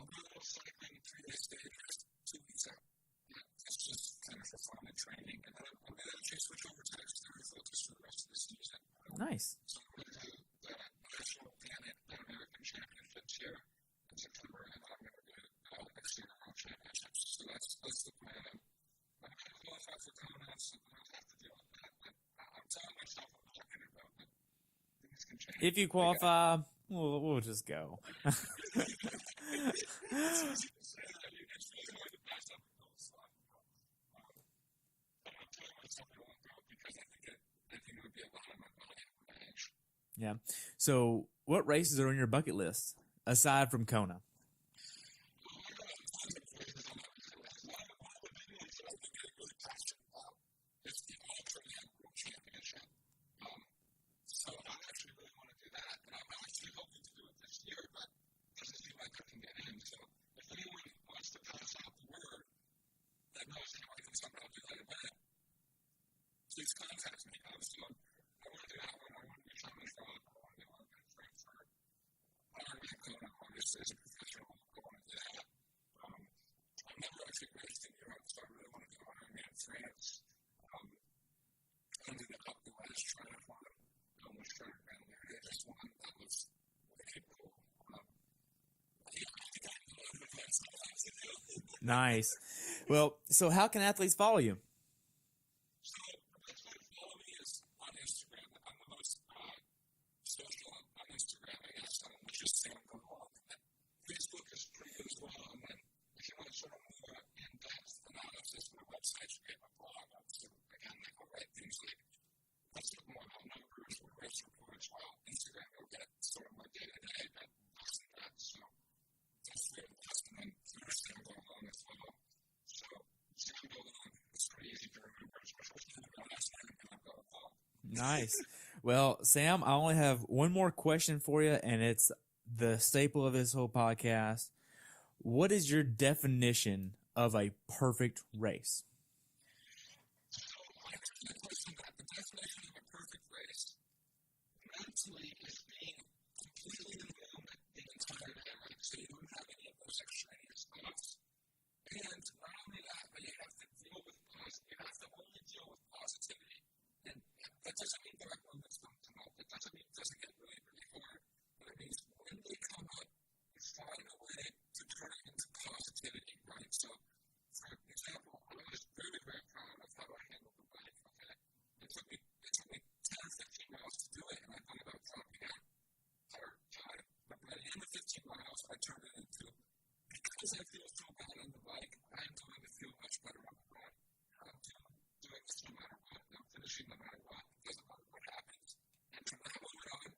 do a little cycling 3 days a day, just 2 weeks out. Yeah, that's just kind of for fun and training, and then I'm going to actually switch over to exterior focus for the rest of the season. Nice. So I'm going to do the National Pan American Championships here in September, and I'm going to do exterior world championships. So that's the plan. I'm going to qualify for Kona, so I'm going to have to deal with that. But I'm telling myself I'm not going to go, but things can change. If you qualify, we'll just go. It's easy to say that. It's really hard to pass up the goals. So I'm telling myself I won't go because I think it would be a lot of my body and my age. Yeah. So what races are on your bucket list aside from Kona? So I actually really want to do that, and I'm actually hoping to do it this year, but it doesn't seem like I can Nice. Well, so how can athletes follow you? So the best way to follow me is on Instagram. I'm the most social on Instagram, I guess, which is Sam Long. Facebook is pretty good as well. And then if you want to sort of more in-depth analysis, my website's great, my blog. So again, like I'll write things like, let's look more about numbers or race reports, while Instagram will get sort of more day-to-day, but less than that. So that's the best. And then there's Sam Long as well. So Sam Long is pretty easy to remember, especially if you last name and I've got a blog. Nice. Well, Sam, I only have one more question for you, and it's the staple of this whole podcast. What is your definition of a perfect race? So I answered the question that the definition of a perfect race mentally is being completely in the moment the entire day, right? So you don't have any of those extraneous thoughts. And not only that, but you have to deal with you have to only deal with positivity. And that doesn't mean direct movements don't come up. It doesn't mean it doesn't get really, really hard. But it means when they come up, you find a way to turn it into positivity, right? So, for example, I was very, very proud of how I handled the bike, okay? It took me 10, 15 miles to do it, and I thought about dropping out hard time. But by the end of 15 miles, I turned it into, because I feel so bad on the bike, I'm going to feel much better on the run. I'm doing this no matter what. I'm finishing no matter what. It doesn't matter what happens. And from that moment on,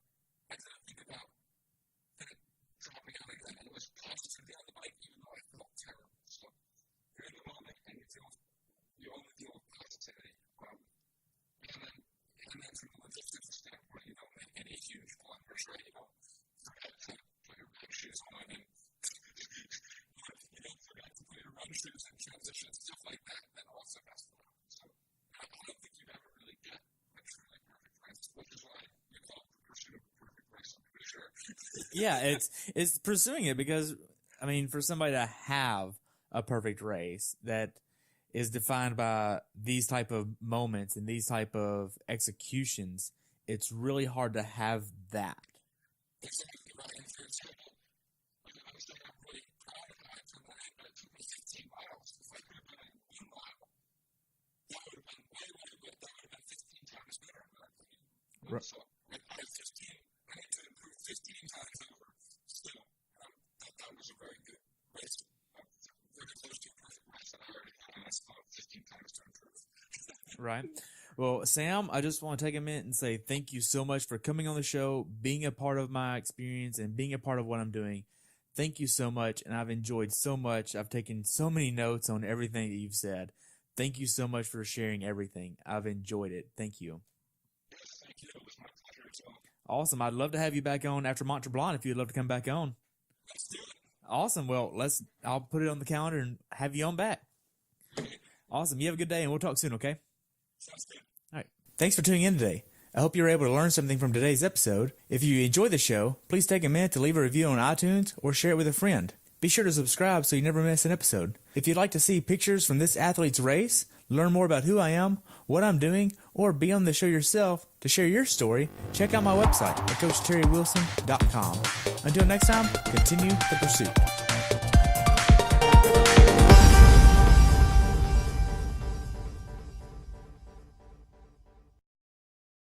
I didn't think about dropping out again. And it was positively on the bike, even though I felt terrible. So you're in the moment, and you only deal with positivity. And then from a logistics standpoint, you don't make any huge blunders, right? You don't forget to put your bike shoes on, and you don't forget to put your run shoes in transition, stuff like that. That also has to happen. So I don't think you ever really get a truly perfect race, which is why you call it the pursuit of a perfect race, I'm pretty sure. Yeah, it's pursuing it because, I mean, for somebody to have a perfect race that is defined by these type of moments and these type of executions, it's really hard to have that. Exactly right. And for example, I was saying I'm really proud of how I turned that in, but it took me 15 miles. If I could have done it in 1 mile, that would have been way, way good. That would have been 15 times better, in my opinion. Right. So I had 15. I need to improve 15 times over still. That was a very good race. Very close to a perfect race that I already had, and I still have 15 times to improve. Right. Well, Sam, I just want to take a minute and say thank you so much for coming on the show, being a part of my experience, and being a part of what I'm doing. Thank you so much, and I've enjoyed so much. I've taken so many notes on everything that you've said. Thank you so much for sharing everything. I've enjoyed it. Thank you. Yes, thank you. It was my pleasure as well. Awesome. I'd love to have you back on after Mont Tremblant if you'd love to come back on. Let's do it. Awesome. Well, I'll put it on the calendar and have you on back. Awesome. You have a good day, and we'll talk soon, okay? Sounds good. All right. Thanks for tuning in today. I hope you were able to learn something from today's episode. If you enjoyed the show, please take a minute to leave a review on iTunes or share it with a friend. Be sure to subscribe so you never miss an episode. If you'd like to see pictures from this athlete's race, learn more about who I am, what I'm doing, or be on the show yourself to share your story, check out my website at CoachTerryWilson.com. Until next time, continue the pursuit.